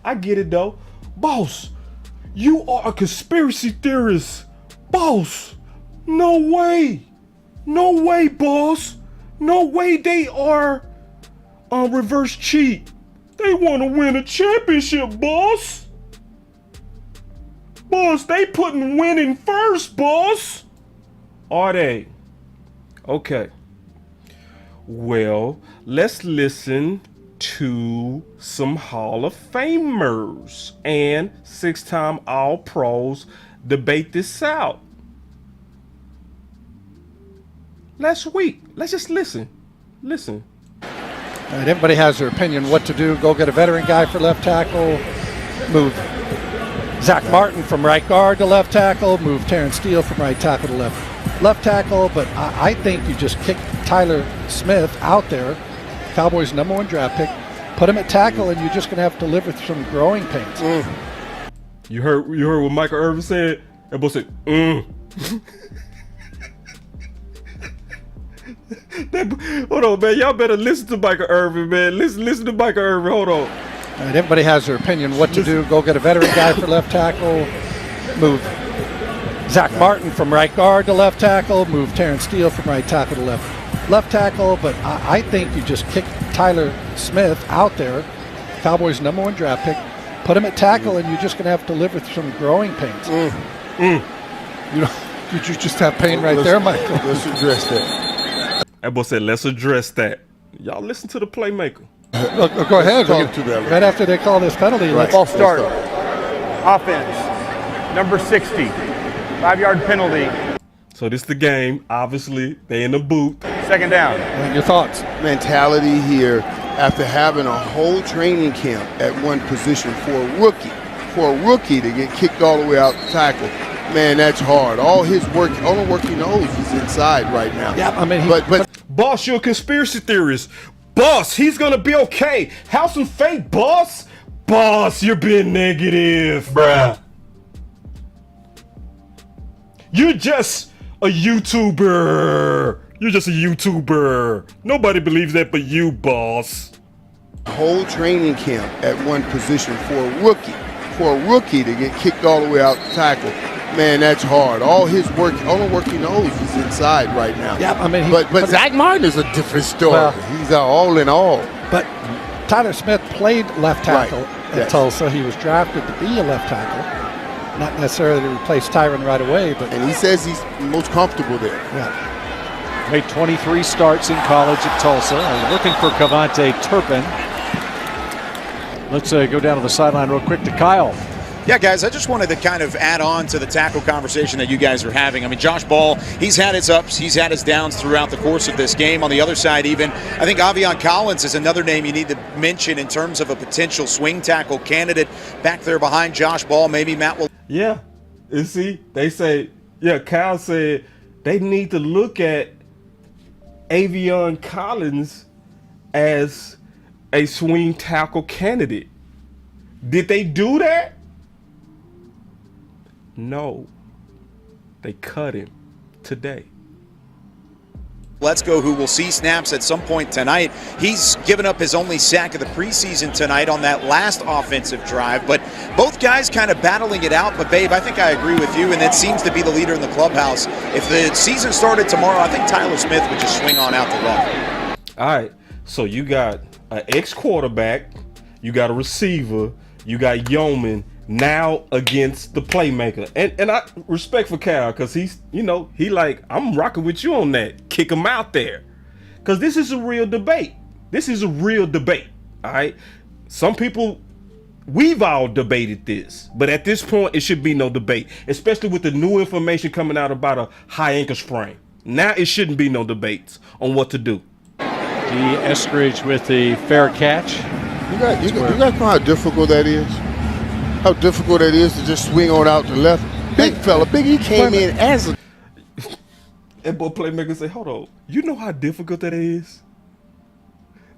I get it though. Boss, you are a conspiracy theorist. Boss, no way. No way, boss. No way they are reverse cheat. They want to win a championship, boss. Boss, they putting winning first, boss. Are they? Okay. Well, let's listen to some Hall of Famers and 6-time All-Pros debate this out. Last week, let's just listen. Listen. All right, everybody has their opinion what to do. Go get a veteran guy for left tackle. Move Zach Martin from right guard to left tackle. Move Terrence Steele from right tackle to left tackle. But I think you just kick Tyler Smith out there, Cowboys' #1 draft pick, put him at tackle, and you're just going to have to live with some growing pains. You heard what Michael Irvin said? That boy said, Hold on, man. Y'all better listen to Michael Irvin, man. Listen to Michael Irvin. Hold on. All right, everybody has their opinion what to do. Go get a veteran guy for left tackle. Move Zach Martin from right guard to left tackle. Move Terrence Steele from right tackle to left tackle. But I think you just kick Tyler Smith out there, Cowboys' #1 draft pick. Put him at tackle, and you're just going to have to live with some growing pains. You know, did you just have pain right there, Michael? Let's address that. That boy said, let's address that. Y'all listen to the playmaker. Go ahead. Talk to them. Right after they call this penalty. Right. let's- Ball start. Offense. Number 60. 5-yard penalty. So this the game. Obviously, they in the booth. Second down. Your thoughts? Mentality here after having a whole training camp at one position for a rookie to get kicked all the way out to tackle. Man, that's hard. All the work he knows is inside right now. Yeah, I mean, but Boss, you're a conspiracy theorist. Boss, he's gonna be okay. Have some faith, boss. Boss, you're being negative, bruh. You're just a YouTuber. You're just a YouTuber. Nobody believes that but you, boss. whole training camp at one position for a rookie to get kicked all the way out to tackle. Man, that's hard. All the work he knows is inside right now. Yeah, I mean, but Zach Martin is a different story. Well, he's all in all. But Tyler Smith played left tackle at Yes. Tulsa. He was drafted to be a left tackle, not necessarily to replace Tyron right away. But And he says he's most comfortable there. yeah, Made 23 starts in college at Tulsa. Looking for Cavante Turpin. Let's go down to the sideline real quick to Kyle. Yeah, guys, I just wanted to kind of add on to the tackle conversation that you guys are having. I mean, Josh Ball, he's had his ups, he's had his downs throughout the course of this game. On the other side, even, I think Lyell Collins is another name you need to mention in terms of a potential swing tackle candidate back there behind Josh Ball. Maybe Matt will. Yeah. You see, they say, yeah, Kyle said they need to look at Lyell Collins as a swing tackle candidate. Did they do that? No. They cut him today. Let's go, who will see snaps at some point tonight. He's given up his only sack of the preseason tonight on that last offensive drive, but both guys kind of battling it out. But, Babe, I think I agree with you, and that seems to be the leader in the clubhouse. If the season started tomorrow, I think Tyler Smith would just swing on out the left. All right. So you got an ex-quarterback, you got a receiver, you got Yeoman now against the playmaker. And I respect for Cal, because he's, he like, I'm rocking with you on that. Kick him out there. Because this is a real debate. This is a real debate. All right. Some people, we've all debated this, but at this point, it should be no debate, especially with the new information coming out about a high ankle sprain. Now it shouldn't be no debates on what to do. D. Eskridge with the fair catch. You guys know how difficult that is? How difficult it is to just swing on out to left. Big fella, Big E came in as a... That boy playmaker say, hold on, you know how difficult that is?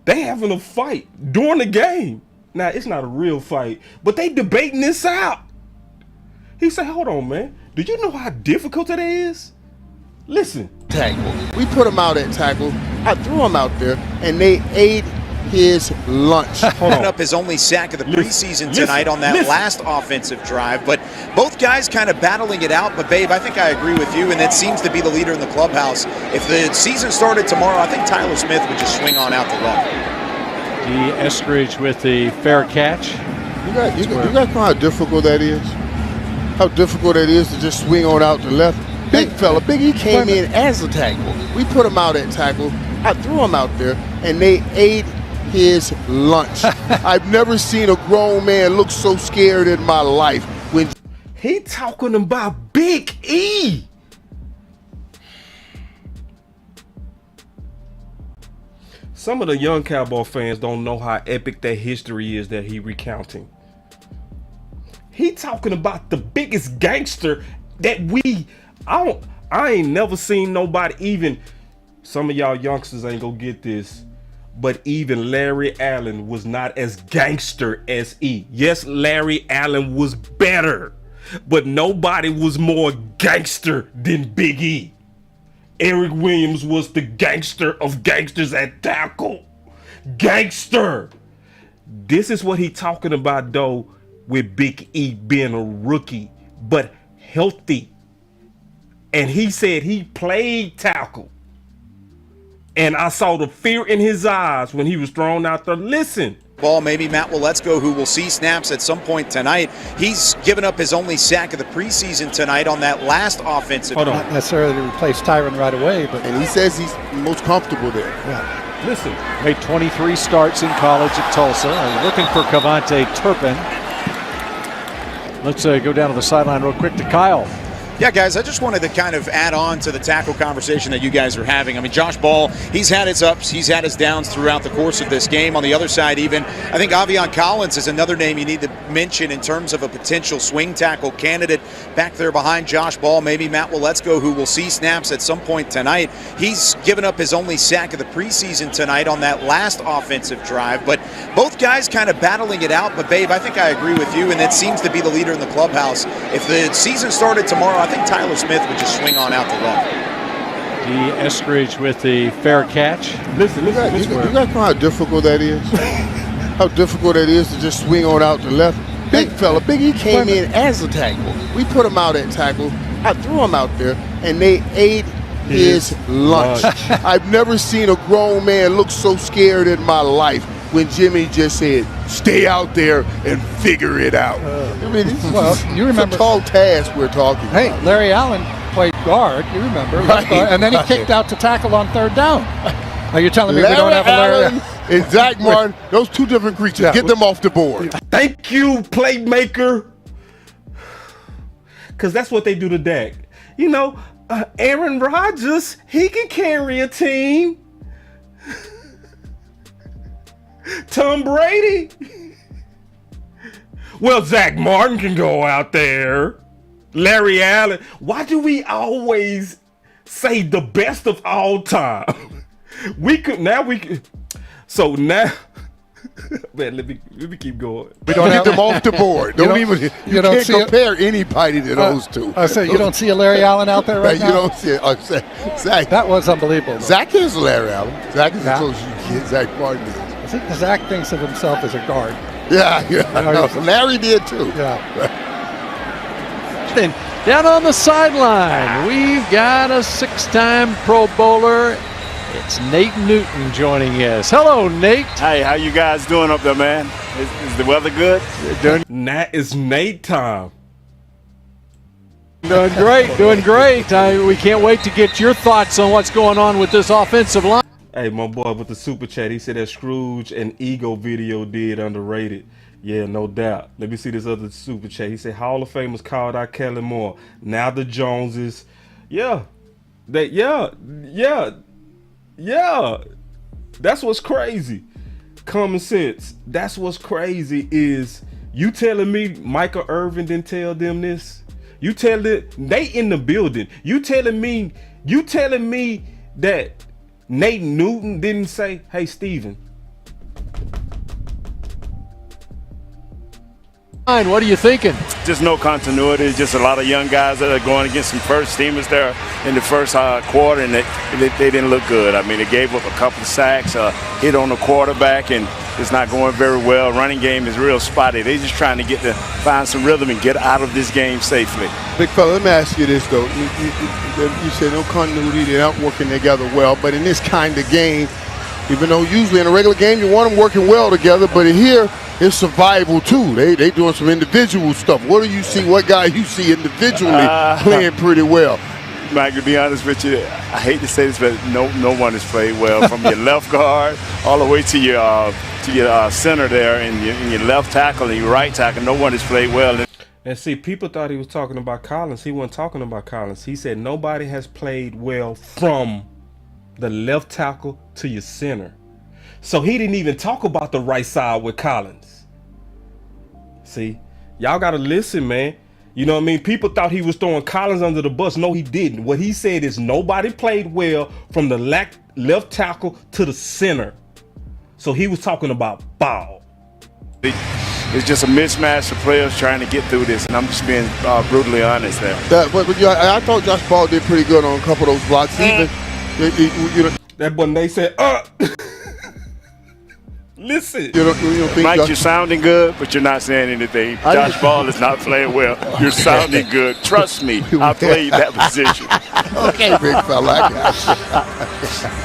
They having a fight during the game. Now, it's not a real fight, but they debating this out. He said, hold on, man. Do you know how difficult that is? Listen. tackle. We put him out at tackle. I threw him out there, and they ate his lunch. Giving up his only sack of the preseason tonight on that last offensive drive, but both guys kind of battling it out. But, Babe, I think I agree with you, and that seems to be the leader in the clubhouse. If the season started tomorrow, I think Tyler Smith would just swing on out the left. D. Eskridge with the fair catch. You guys know how difficult that is? How difficult it is to just swing on out to left? Big fella, Big E came in as a tackle. We put him out at tackle. I threw him out there, and they ate his lunch. I've never seen a grown man look so scared in my life. When he talking about Big E. Some of the young Cowboy fans don't know how epic that history is that he recounting. He talking about the biggest gangster that I ain't never seen nobody, even some of y'all youngsters ain't gonna get this, but even Larry Allen was not as gangster as E. Yes, Larry Allen was better, but nobody was more gangster than Big E. Eric Williams was the gangster of gangsters at tackle. Gangster. This is what he talking about, though, with Big E being a rookie, but healthy. And he said he played tackle. And I saw the fear in his eyes when he was thrown out there. Listen. Ball, maybe Matt Waletzko, who will see snaps at some point tonight. He's given up his only sack of the preseason tonight on that last offensive. Not necessarily to replace Tyron right away, but And he says he's most comfortable there. yeah. Listen, Made 23 starts in college at Tulsa. Looking for Cavante Turpin. Let's go down to the sideline real quick to Kyle. Yeah, guys, I just wanted to kind of add on to the tackle conversation that you guys are having. I mean, Josh Ball, he's had his ups, he's had his downs throughout the course of this game. On the other side, even, I think Lyell Collins is another name you need to mention in terms of a potential swing tackle candidate back there behind Josh Ball. Maybe Matt Waletzko, who will see snaps at some point tonight. He's given up his only sack of the preseason tonight on that last offensive drive. But both guys kind of battling it out. But, Babe, I think I agree with you, and it seems to be the leader in the clubhouse. If the season started tomorrow, I think Tyler Smith would just swing on out to left. D. Eskridge with the fair catch. listen. You guys know how difficult that is? How difficult it is to just swing on out to left? Big fella, Big E came in as a tackle. We put him out at tackle. I threw him out there, and they ate his lunch. I've never seen a grown man look so scared in my life when Jimmy just said, stay out there and figure it out. I mean, You remember it's a tall task we're talking Hey, about. Larry Allen played guard. You remember? Right, And then he right. kicked out to tackle on third down. Are you telling me we don't have a Larry Allen and Zach Martin, those two different creatures. Yeah. Get them off the board. Thank you, playmaker. Because that's what they do to Dak. You know, Aaron Rodgers, he can carry a team. Tom Brady. Well, Zach Martin can go out there. Larry Allen. Why do we always say the best of all time? So now, man, let me keep going. We don't get them off the board. You can't compare anybody to those two. I say you don't see a Larry Allen out there right You now. don't see it. Zach. That was unbelievable. Though. Zach is Larry Allen. Zach is Yeah. as close as you get. Zach Martin is. I think Zach thinks of himself as a guard. Yeah. know, Larry did too. Yeah. Then down on the sideline, we've got a 6-time Pro Bowler. It's Nate Newton joining us. Hello, Nate. Hey, how you guys doing up there, man? Is the weather good? It's Nate time. Doing great, doing great. We can't wait to get your thoughts on what's going on with this offensive line. Hey, my boy with the super chat, he said that Scrooge and Ego video did underrated. Yeah, no doubt. Let me see this other super chat. He said Hall of Famers called out Kelly Moore. Now the Joneses. Yeah. That's what's crazy. Common sense. That's what's crazy is you telling me Michael Irvin didn't tell them this? You tell it they in the building. You telling me that Nate Newton didn't say, hey, Steven. What are you thinking? Just no continuity. Just a lot of young guys that are going against some first teamers there in the first quarter, and they didn't look good. I mean, they gave up a couple of sacks, hit on the quarterback, and it's not going very well. Running game is real spotty. They're just trying to find some rhythm and get out of this game safely. Big fella, let me ask you this though. You said no continuity, they're not working together well, but in this kind of game, even though usually in a regular game you want them working well together, but here it's survival too. They doing some individual stuff. What do you see? What guy you see individually playing pretty well? Mike, to be honest with you, I hate to say this, but no one has played well from your left guard all the way to your center there, and your left tackle and your right tackle. No one has played well. And see, people thought he was talking about Collins. He wasn't talking about Collins. He said nobody has played well from the left tackle to your center. So he didn't even talk about the right side with Collins. See, y'all got to listen, man. You know what I mean? People thought he was throwing Collins under the bus. No, he didn't. What he said is nobody played well from the left tackle to the center. So he was talking about Ball. It's just a mismatch of players trying to get through this, and I'm just being brutally honest there. I thought Josh Ball did pretty good on a couple of those blocks. Even that boy Nate said, Listen. You don't think Mike, Josh- you're sounding good, but you're not saying anything. Josh Ball is not playing well. You're sounding good. Trust me, I played that position. Okay, big fella. I got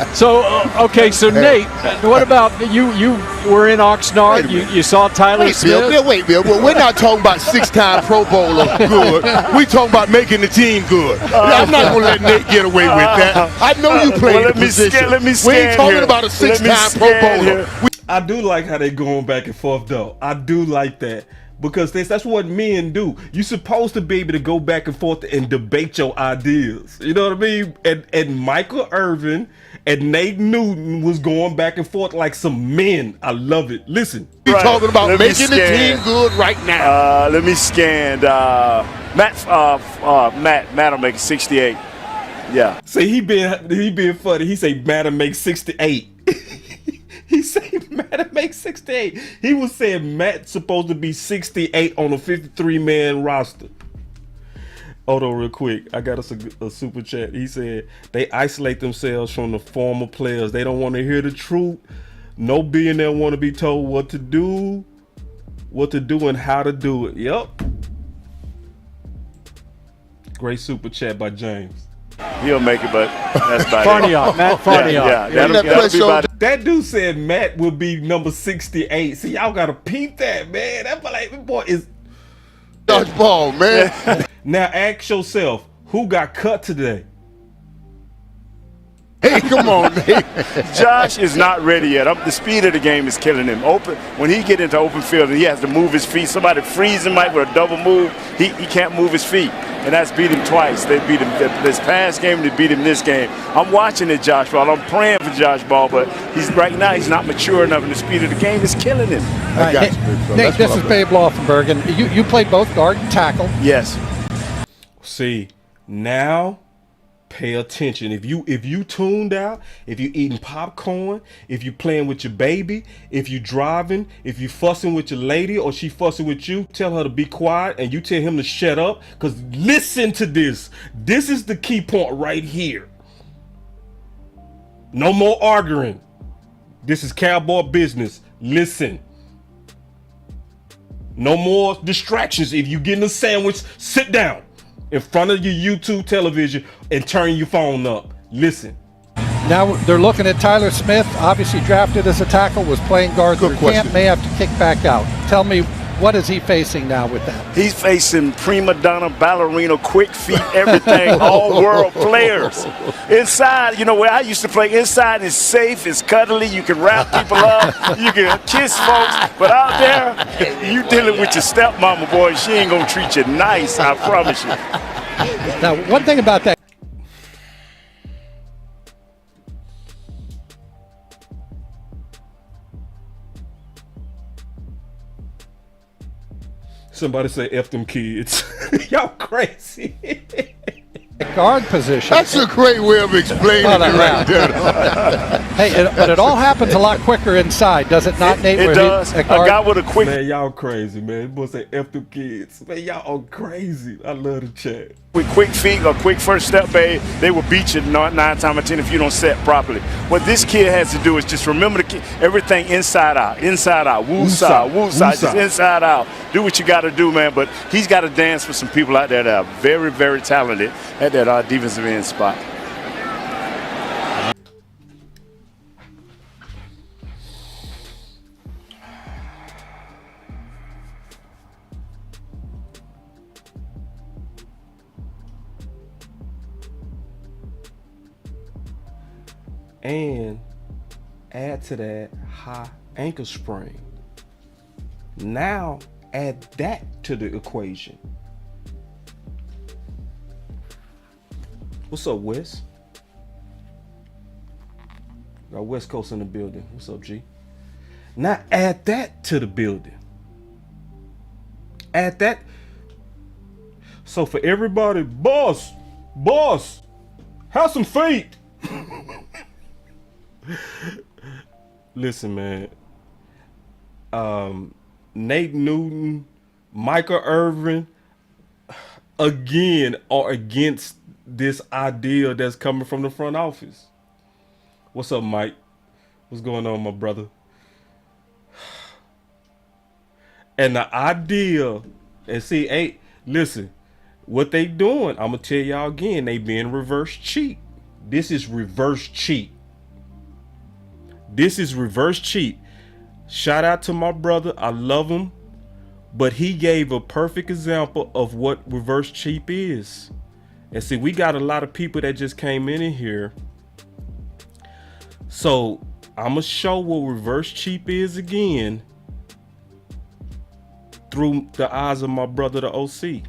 you. So Nate, what about you? You were in Oxnard. You saw Tyler Smith. Bill. Well, we're not talking about 6-time Pro Bowler good. We talking about making the team good. I'm not going to let Nate get away with that. I know you played the position. We ain't talking about a 6-time Pro Bowler. I do like how they going back and forth, though. I do like that. Because that's what men do. You're supposed to be able to go back and forth and debate your ideas. You know what I mean? And Michael Irvin and Nate Newton was going back and forth like some men. I love it. Listen. We're talking about making the team good right now. Let me scan. Matt will make 68. Yeah. See, he being funny. He say Matt make 68. He said Matt make 68. He was saying Matt's supposed to be 68 on a 53-man roster. Hold on real quick. I got us a super chat. He said they isolate themselves from the former players. They don't want to hear the truth. No billionaire want to be told what to do and how to do it. Yep. Great super chat by James. He'll make it, but that's about Farniok, Matt Farniok. Yeah, that'll be about it. That dude said Matt will be number 68. See, y'all gotta peep that, man. That boy is Josh Ball, man. Now ask yourself, who got cut today? Hey, come on, Nate. Josh is not ready yet. The speed of the game is killing him. When he get into open field and he has to move his feet, somebody frees him like with a double move, he can't move his feet. And that's beat him twice. They beat him this past game, they beat him this game. I'm watching it, Josh Ball. I'm praying for Josh Ball, but right now he's not mature enough, and the speed of the game is killing him. I got you. Nate, this is Babe Laufenberg, and you played both guard and tackle. Yes. See, now pay attention. If you tuned out, if you eating popcorn, if you playing with your baby, if you driving, if you fussing with your lady or she fussing with you, tell her to be quiet and you tell him to shut up. Because listen to this. This is the key point right here. No more arguing. This is Cowboy business. Listen. No more distractions. If you getting a sandwich, sit down in front of your YouTube television and turn your phone up. Listen. Now they're looking at Tyler Smith, obviously drafted as a tackle, was playing guard through camp, may have to kick back out. Tell me, what is he facing now with that? He's facing prima donna, ballerina, quick feet, everything, all world players. Inside, where I used to play, inside is safe, it's cuddly, you can wrap people up, you can kiss folks, but out there, you dealing with your stepmama, boy, she ain't gonna treat you nice, I promise you. Now, one thing about that. Somebody say F them kids. Y'all crazy. Guard position. That's a great way of explaining it right there. Hey, but it all happens a lot quicker inside, does it not, Nate? It does. A guy with a quick... Man, y'all crazy, man. Boy say F them kids. Man, y'all crazy. I love the chat. With quick feet or quick first step, babe, they will beat you 9 times out of 10 if you don't set properly. What this kid has to do is just remember everything inside out, woo-side, just inside out. Do what you got to do, man. But he's got to dance with some people out there that are very, very talented at that defensive end spot. And add to that high ankle sprain. Now add that to the equation. What's up, Wes? Got West Coast in the building. What's up, G? Now add that to the building. Add that. So for everybody, boss, have some faith. Listen, man. Nate Newton, Michael Irvin, again, are against this idea that's coming from the front office. What's up, Mike? What's going on, my brother? And the idea, and see, hey, listen, what they doing, I'm going to tell y'all again, they being reverse cheat. This is reverse cheat. This is reverse cheat. Shout out to my brother. I love him. But he gave a perfect example of what reverse cheat is. And see, we got a lot of people that just came in here. So I'm going to show what reverse cheat is again through the eyes of my brother, the OC.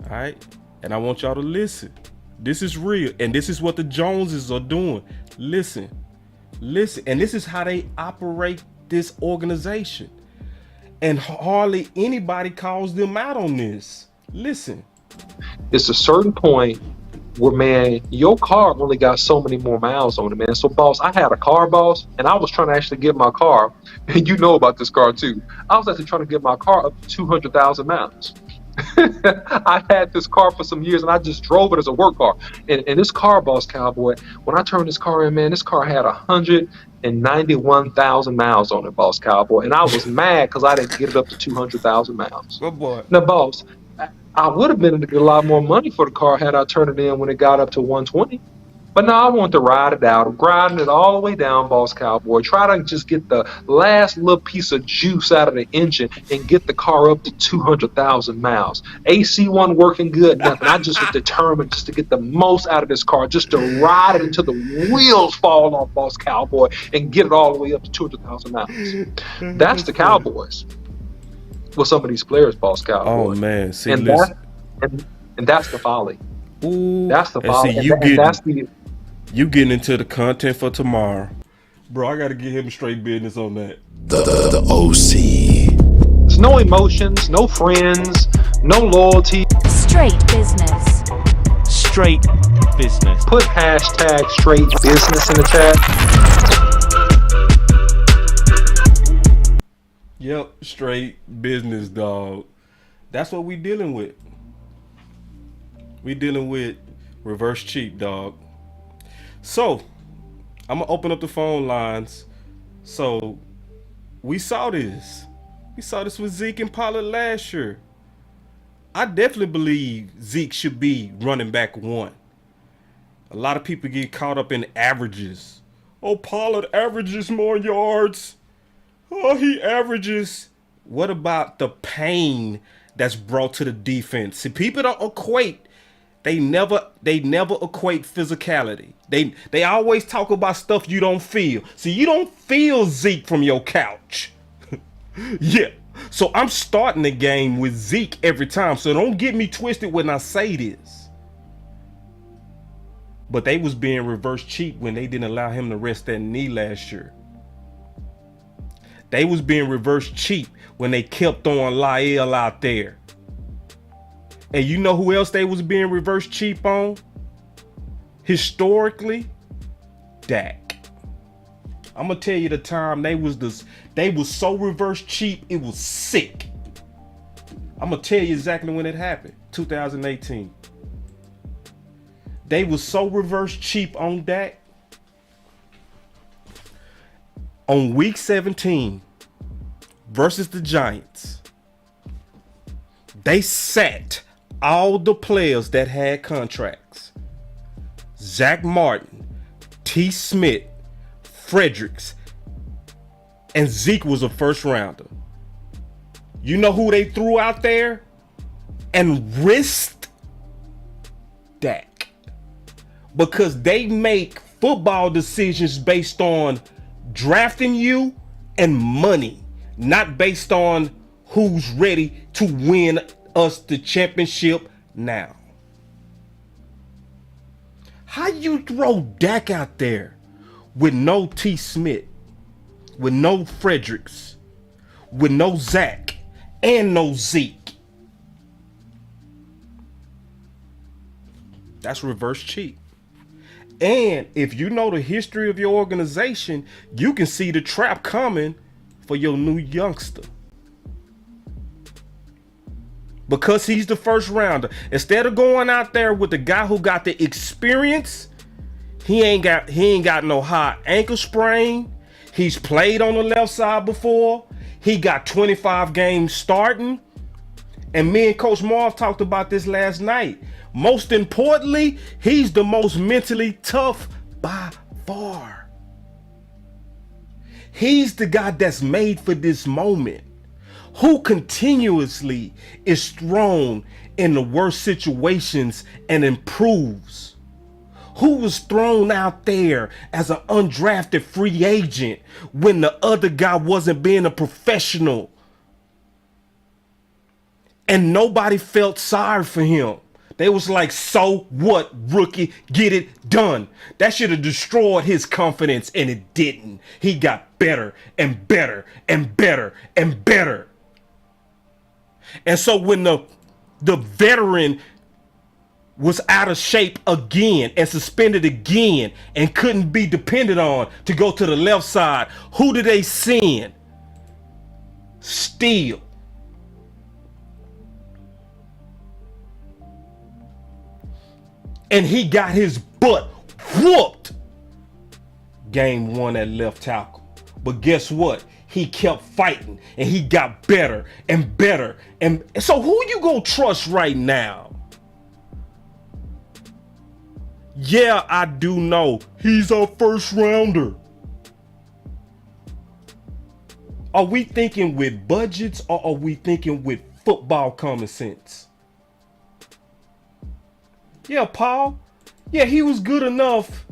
All right. And I want y'all to listen. This is real. And this is what the Joneses are doing. Listen. And this is how they operate this organization. And hardly anybody calls them out on this. Listen. It's a certain point where, man, your car only got so many more miles on it, man. So, boss, I had a car, boss, and I was trying to actually get my car, and you know about this car too. I was actually trying to get my car up to 200,000 miles. I had this car for some years, and I just drove it as a work car. And this car, Boss Cowboy, when I turned this car in, man, this car had 191,000 miles on it, Boss Cowboy. And I was mad because I didn't get it up to 200,000 miles. Good boy. Now, boss, I would have been able to get a lot more money for the car had I turned it in when it got up to 120. But now I want to ride it out. I'm grinding it all the way down, Boss Cowboy. Try to just get the last little piece of juice out of the engine and get the car up to 200,000 miles. AC wasn't working good, nothing. I just was determined just to get the most out of this car, just to ride it until the wheels fall off, Boss Cowboy, and get it all the way up to 200,000 miles. That's the Cowboys with some of these players, Boss Cowboy. Oh, man. See, and that's the folly. Ooh. That's the folly. See, you getting into the content for tomorrow. Bro, I got to get him straight business on that. The OC. There's no emotions, no friends, no loyalty. Straight business. Straight business. Put hashtag straight business in the chat. Yep, straight business, dog. That's what we dealing with. We dealing with reverse cheat, dog. So, I'm going to open up the phone lines. So, we saw this. We saw this with Zeke and Pollard last year. I definitely believe Zeke should be running back one. A lot of people get caught up in averages. Oh, Pollard averages more yards. Oh, he averages. What about the pain that's brought to the defense? See, people don't equate. They never equate physicality. They always talk about stuff you don't feel. See, you don't feel Zeke from your couch. Yeah. So I'm starting the game with Zeke every time. So don't get me twisted when I say this. But they was being reverse cheat when they didn't allow him to rest that knee last year. They was being reverse cheat when they kept throwing Lyell out there. And you know who else they was being reverse cheap on? Historically, Dak. I'm gonna tell you the time they was so reverse cheap, it was sick. I'm gonna tell you exactly when it happened. 2018. They was so reverse cheap on Dak. On week 17 versus the Giants, they sat all the players that had contracts. Zach Martin, T. Smith, Fredericks, and Zeke was a first rounder. You know who they threw out there and risked? Dak. Because they make football decisions based on drafting you and money, not based on who's ready to win us the championship now. How you throw Dak out there with no T. Smith, with no Fredericks, with no Zach, and no Zeke? That's reverse cheat. And if you know the history of your organization, you can see the trap coming for your new youngster. Because he's the first rounder. Instead of going out there with the guy who got the experience, he ain't got no high ankle sprain. He's played on the left side before. He got 25 games starting. And me and Coach Marv talked about this last night. Most importantly, he's the most mentally tough by far. He's the guy that's made for this moment, who continuously is thrown in the worst situations and improves. Who was thrown out there as an undrafted free agent when the other guy wasn't being a professional. And nobody felt sorry for him. They was like, so what, rookie? Get it done. That should have destroyed his confidence, and it didn't. He got better and better and better and better. And so when the veteran was out of shape again and suspended again and couldn't be depended on to go to the left side, who did they send? Steele. And he got his butt whooped game 1 at left tackle. But guess what? He kept fighting and he got better and better. And so who you gonna trust right now? Yeah, I do know he's our first rounder. Are we thinking with budgets or are we thinking with football common sense? Yeah, Paul. Yeah, he was good enough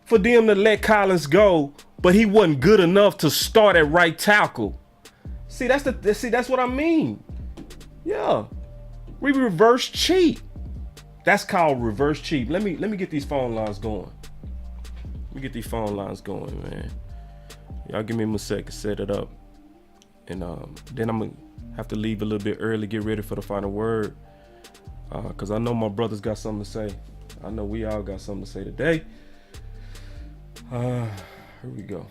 for them to let Collins go, but he wasn't good enough to start at right tackle. See, that's what I mean. Yeah, we reverse cheat. That's called reverse cheat. Let me get these phone lines going. Let me get these phone lines going, man. Y'all give me a second, set it up, and then I'm gonna have to leave a little bit early, get ready for the final word. Because I know my brothers got something to say. I know we all got something to say today. Here we go.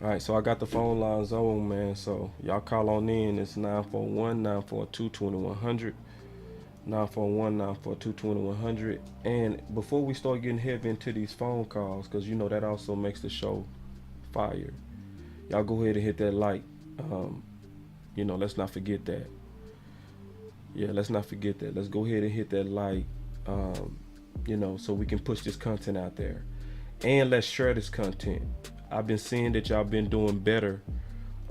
All right, so I got the phone lines on, man. So y'all call on in. It's 941-942-2100. 941-942-2100. And before we start getting heavy into these phone calls, because you know that also makes the show fire, y'all go ahead and hit that like. Let's not forget that. Yeah, let's not forget that. Let's go ahead and hit that like, so we can push this content out there. And let's share this content. I've been seeing that y'all been doing better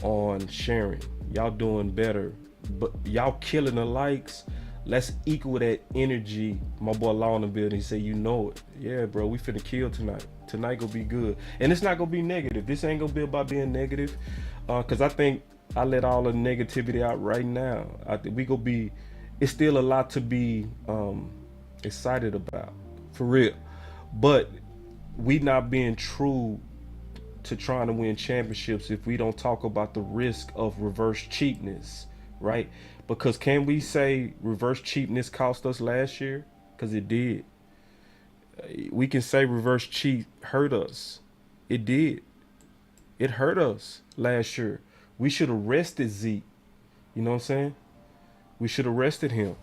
on sharing. Y'all doing better, but y'all killing the likes. Let's equal that energy. My boy Law in the building, he said, you know it. Yeah, bro, we finna kill tonight. Tonight gonna be good. And it's not gonna be negative. This ain't gonna be about being negative. Cause I think I let all the negativity out right now. I think we gonna be, it's still a lot to be excited about, for real. But we not being true to trying to win championships if we don't talk about the risk of reverse cheapness, right? Because can we say reverse cheapness cost us last year? Because it did. We can say reverse cheap hurt us. It did. It hurt us last year. We should have rested Zeke. You know what I'm saying? We should have rested him.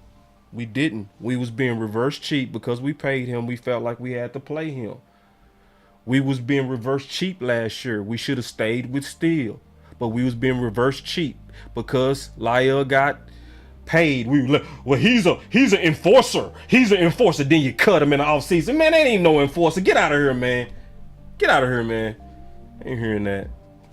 We didn't. We was being reverse cheap because we paid him. We felt like we had to play him. We was being reverse cheap last year. We should have stayed with Steele. But we was being reverse cheap because Lyell got paid. We were like, well, he's an enforcer. He's an enforcer. Then you cut him in the offseason. Man, that ain't no enforcer. Get out of here, man. Get out of here, man. I ain't hearing that.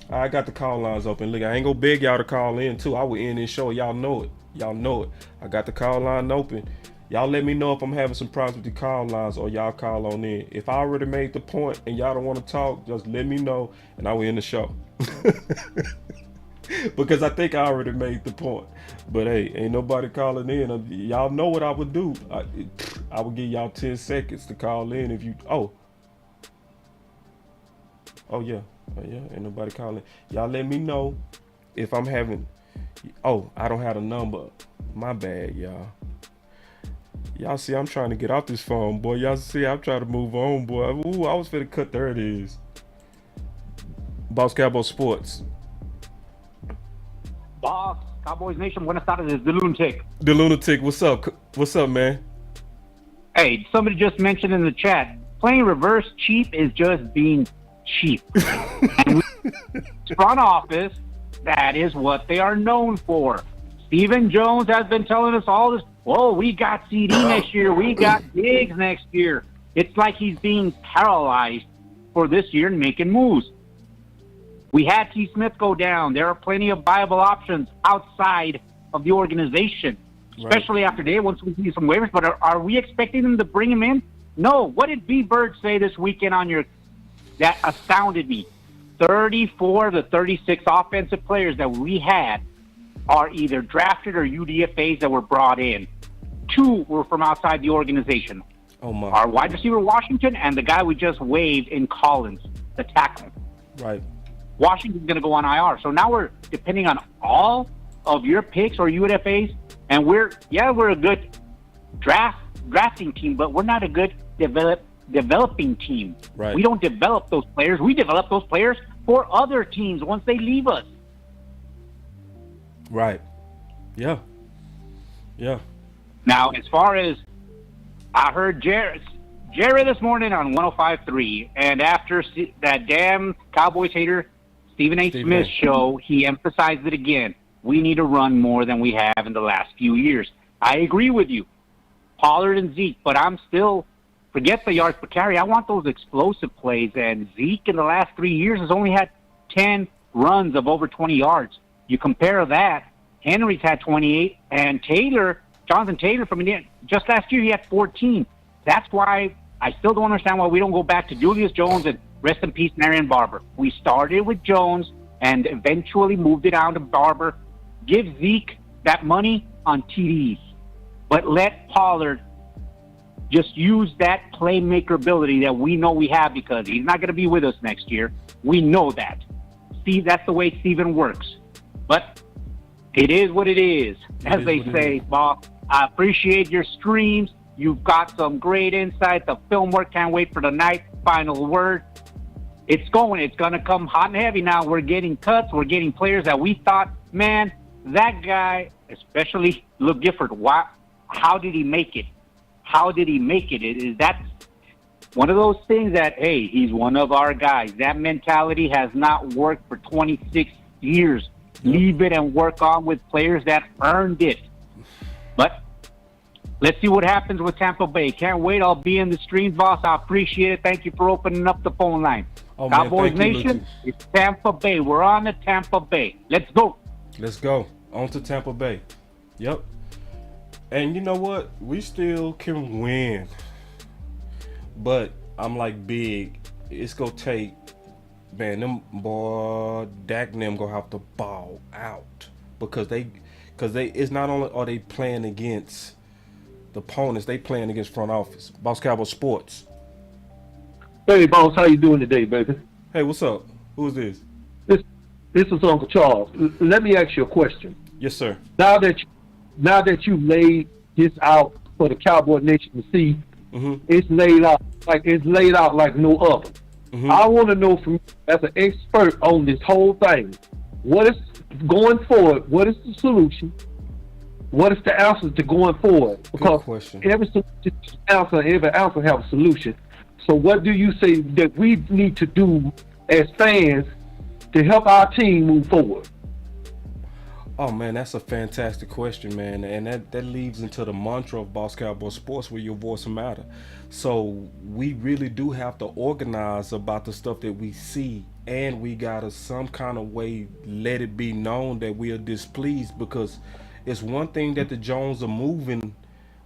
I got the call lines open. Look, I ain't gonna beg y'all to call in too. I will end this show. Y'all know it. Y'all know it. I got the call line open. Y'all let me know if I'm having some problems with the call lines or y'all call on in. If I already made the point and y'all don't want to talk, just let me know and I will end the show. Because I think I already made the point. But hey, ain't nobody calling in. Y'all know what I would do. I would give y'all 10 seconds to call in if you... Oh yeah, ain't nobody calling. Y'all let me know if I'm having... Oh, I don't have a number. My bad, y'all. Y'all see, I'm trying to get off this phone, boy. Y'all see, I'm trying to move on, boy. Ooh, I was finna cut. There it is. Boss Cowboy Sports. Boss, Cowboys Nation, buenas tardes, the Lunatic. The Lunatic, what's up? What's up, man? Hey, somebody just mentioned in the chat, playing reverse cheap is just being cheap. And front office, that is what they are known for. Stephen Jones has been telling us all this, oh, we got CD next year, we got Diggs next year. It's like he's being paralyzed for this year and making moves. We had T. Smith go down. There are plenty of viable options outside of the organization, especially after today once we see some waivers. But are we expecting them to bring him in? No. What did B. Bird say this weekend that astounded me? 34 of the 36 offensive players that we had are either drafted or UDFAs that were brought in. 2 were from outside the organization. Oh my! Our wide receiver Washington and the guy we just waived in Collins, the tackle. Right. Washington's going to go on IR. So now we're depending on all of your picks or UDFAs, and we're a good drafting team, but we're not a good developing team. Right. We don't develop those players. We develop those players for other teams once they leave us. Right. Yeah. Yeah. Now, as far as I heard Jerry this morning on 105.3, and after that damn Cowboys hater Stephen A. Smith show, he emphasized it again. We need to run more than we have in the last few years. I agree with you, Pollard and Zeke, but I'm still, forget the yards per carry. I want those explosive plays, and Zeke in the last 3 years has only had 10 runs of over 20 yards. You compare that, Henry's had 28, and Jonathan Taylor from Indiana, just last year he had 14. That's why I still don't understand why we don't go back to Julius Jones and rest in peace, Marion Barber. We started with Jones and eventually moved it on to Barber. Give Zeke that money on TDs, but let Pollard just use that playmaker ability that we know we have because he's not going to be with us next year. We know that. Steve, that's the way Steven works. But it is what it is, as they say, Bob. I appreciate your streams. You've got some great insight. The film work, can't wait for the night. Final word. It's going to come hot and heavy now. We're getting cuts. We're getting players that we thought, man, that guy, especially Luke Gifford, how did he make it? How did he make it? Is that one of those things that, hey, he's one of our guys. That mentality has not worked for 26 years. Leave it and work on with players that earned it. But let's see what happens with Tampa Bay. Can't wait. I'll be in the streams, boss. I appreciate it. Thank you for opening up the phone line. Oh, Cowboys man, Nation, it's Tampa Bay. We're on to Tampa Bay. Let's go. Let's go. On to Tampa Bay. Yep. And you know what? We still can win. But I'm like big. It's going to take, man, Dak and them going to have to ball out. Because it's not only are they playing against the opponents, they playing against front office. BossCowboySports. Hey, boss, how you doing today, baby? Hey, what's up? Who's this? This is Uncle Charles. Let me ask you a question. Yes, sir. Now that you laid this out for the Cowboy Nation to see, it's laid out like no other. I want to know from you, as an expert on this whole thing, what is going forward? What is the solution? What is the answer to going forward? Because every answer have a solution. So what do you say that we need to do as fans to help our team move forward? Oh, man, that's a fantastic question, man. And that leads into the mantra of Boss Cowboy Sports, where your voice matter. So we really do have to organize about the stuff that we see, and we got to some kind of way let it be known that we are displeased, because it's one thing that the Jones are moving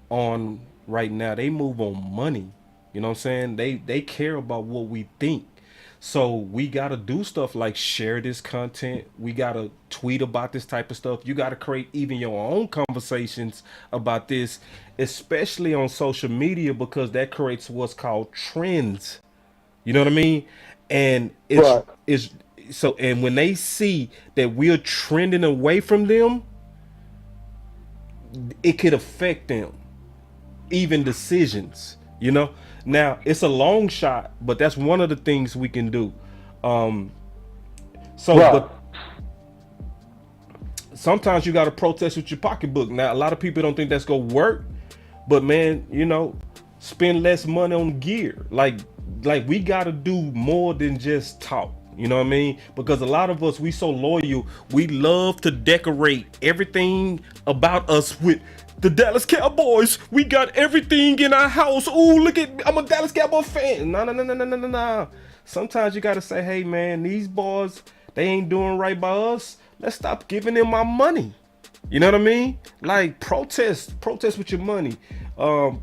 on right now. They move on money. You know what I'm saying? They care about what we think. So we got to do stuff like share this content. We got to tweet about this type of stuff. You got to create even your own conversations about this, especially on social media, because that creates what's called trends. You know what I mean? And and when they see that we're trending away from them, it could affect them, even decisions, you know? Now, it's a long shot, but that's one of the things we can do. But sometimes you got to protest with your pocketbook. Now, a lot of people don't think that's going to work, but man, you know, spend less money on gear. Like we got to do more than just talk. You know what I mean? Because a lot of us, we so loyal, we love to decorate everything about us with the Dallas Cowboys. We got everything in our house. Oh, look at me. I'm a Dallas Cowboy fan. No. Sometimes you got to say, hey, man, these boys, they ain't doing right by us. Let's stop giving them my money. You know what I mean? Protest with your money.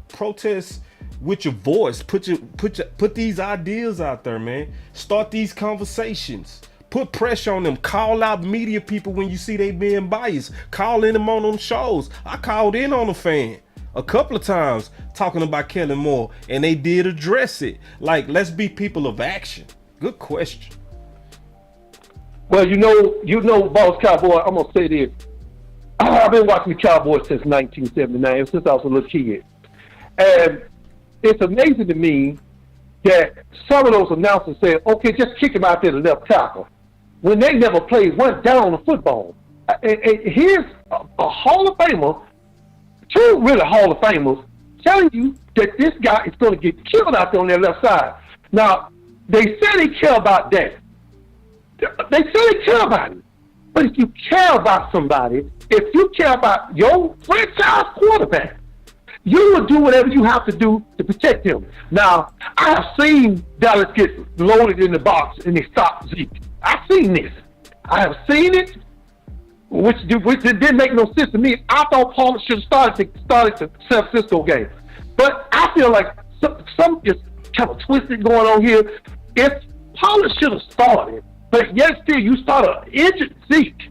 Protest with your voice. Put these ideas out there, man. Start these conversations. Put pressure on them. Call out media people when you see they being biased. Call in them on them shows. I called in on a fan a couple of times talking about Kellen Moore, and they did address it. Let's be people of action. Good question. Well, you know, Boss Cowboy, I'm gonna say this. I've been watching the Cowboys since 1979, since I was a little kid. And it's amazing to me that some of those announcers said, okay, just kick him out there to left tackle, when they never played one down on the football. And here's a Hall of Famer, two really Hall of Famers, telling you that this guy is going to get killed out there on their left side. Now, they say they care about that. They say they care about it. But if you care about somebody, if you care about your franchise quarterback, you will do whatever you have to do to protect him. Now, I have seen Dallas get loaded in the box and they stop Zeke. I've seen this. I have seen it, which didn't make no sense to me. I thought Pollard should have started the San Francisco game. But I feel like some just kind of twisted going on here. If Pollard should have started, but yet still you start an injured Zeke.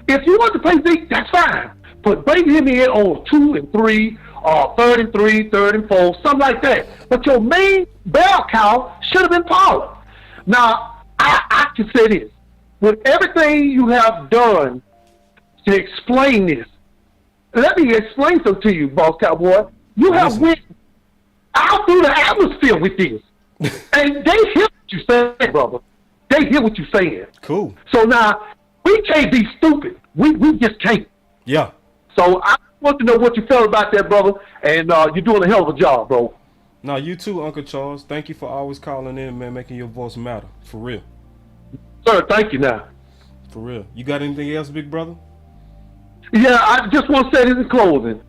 If you want to play Zeke, that's fine. But bring him in on 2 and 3, or 3rd and 3, 3rd and 4, something like that. But your main bell cow should have been Pollard. Now, I can say this. With everything you have done to explain this, let me explain something to you, Boss Cowboy. You have went out through the atmosphere with this. And they hear what you're saying, brother. They hear what you're saying. Cool. So now, we can't be stupid. We just can't. Yeah. So I want to know what you felt about that, brother. And you're doing a hell of a job, bro. No, you too, Uncle Charles. Thank you for always calling in, man, making your voice matter. For real. Sir, thank you now. For real. You got anything else, big brother? Yeah, I just want to say this in closing.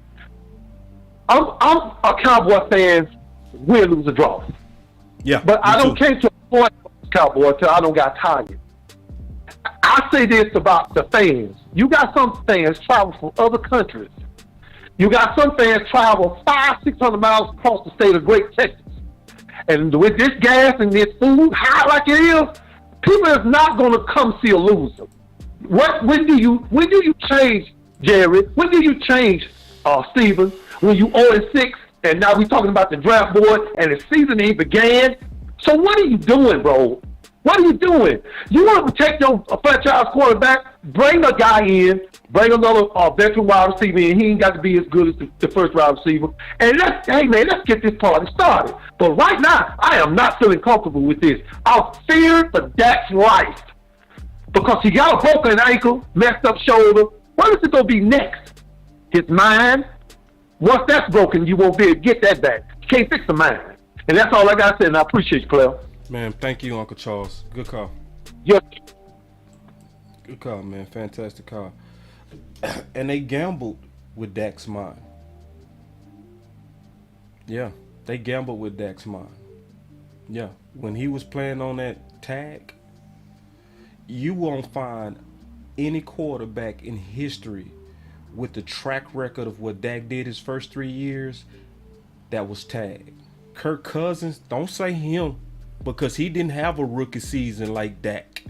I'm a Cowboy fan, win, lose, or draw. Yeah. But I don't came to a point, Cowboy, till I don't got tired. I say this about the fans. You got some fans travel from other countries. You got some fans travel 500-600 miles across the state of Great Texas. And with this gas and this food high like it is, people is not going to come see a loser. When do you change, Jerry? When do you change, Steven? When you 0-6 and now we talking about the draft board and the season ain't began? So what are you doing, bro? What are you doing? You want to protect your franchise quarterback? Bring a guy in, bring another veteran wide receiver in. He ain't got to be as good as the first wide receiver. And let's get this party started. But right now, I am not feeling comfortable with this. I'm fearing for Dak's life because he got a broken ankle, messed up shoulder. What is it going to be next? His mind? Once that's broken, you won't be able to get that back. You can't fix the mind. And that's all I got to say, and I appreciate you, player. Man, thank you, Uncle Charles. Good call. Yeah. Good call, man. Fantastic call. And they gambled with Dak's mind. Yeah, they gambled with Dak's mind. Yeah, when he was playing on that tag, you won't find any quarterback in history with the track record of what Dak did his first 3 years that was tagged. Kirk Cousins, don't say him, because he didn't have a rookie season like Dak.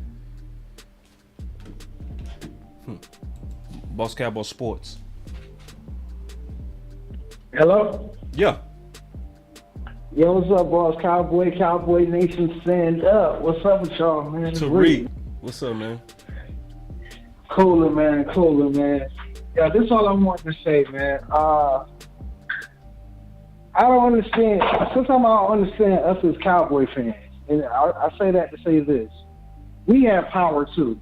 Boss Cowboy Sports. Hello? Yeah. Yo, what's up, Boss Cowboy? Cowboy Nation, stand up. What's up with y'all, man? Tariq. What's up, man? Cooler, man. Yeah, this is all I want to say, man. I don't understand. Sometimes I don't understand us as Cowboy fans. And I say that to say this. We have power, too.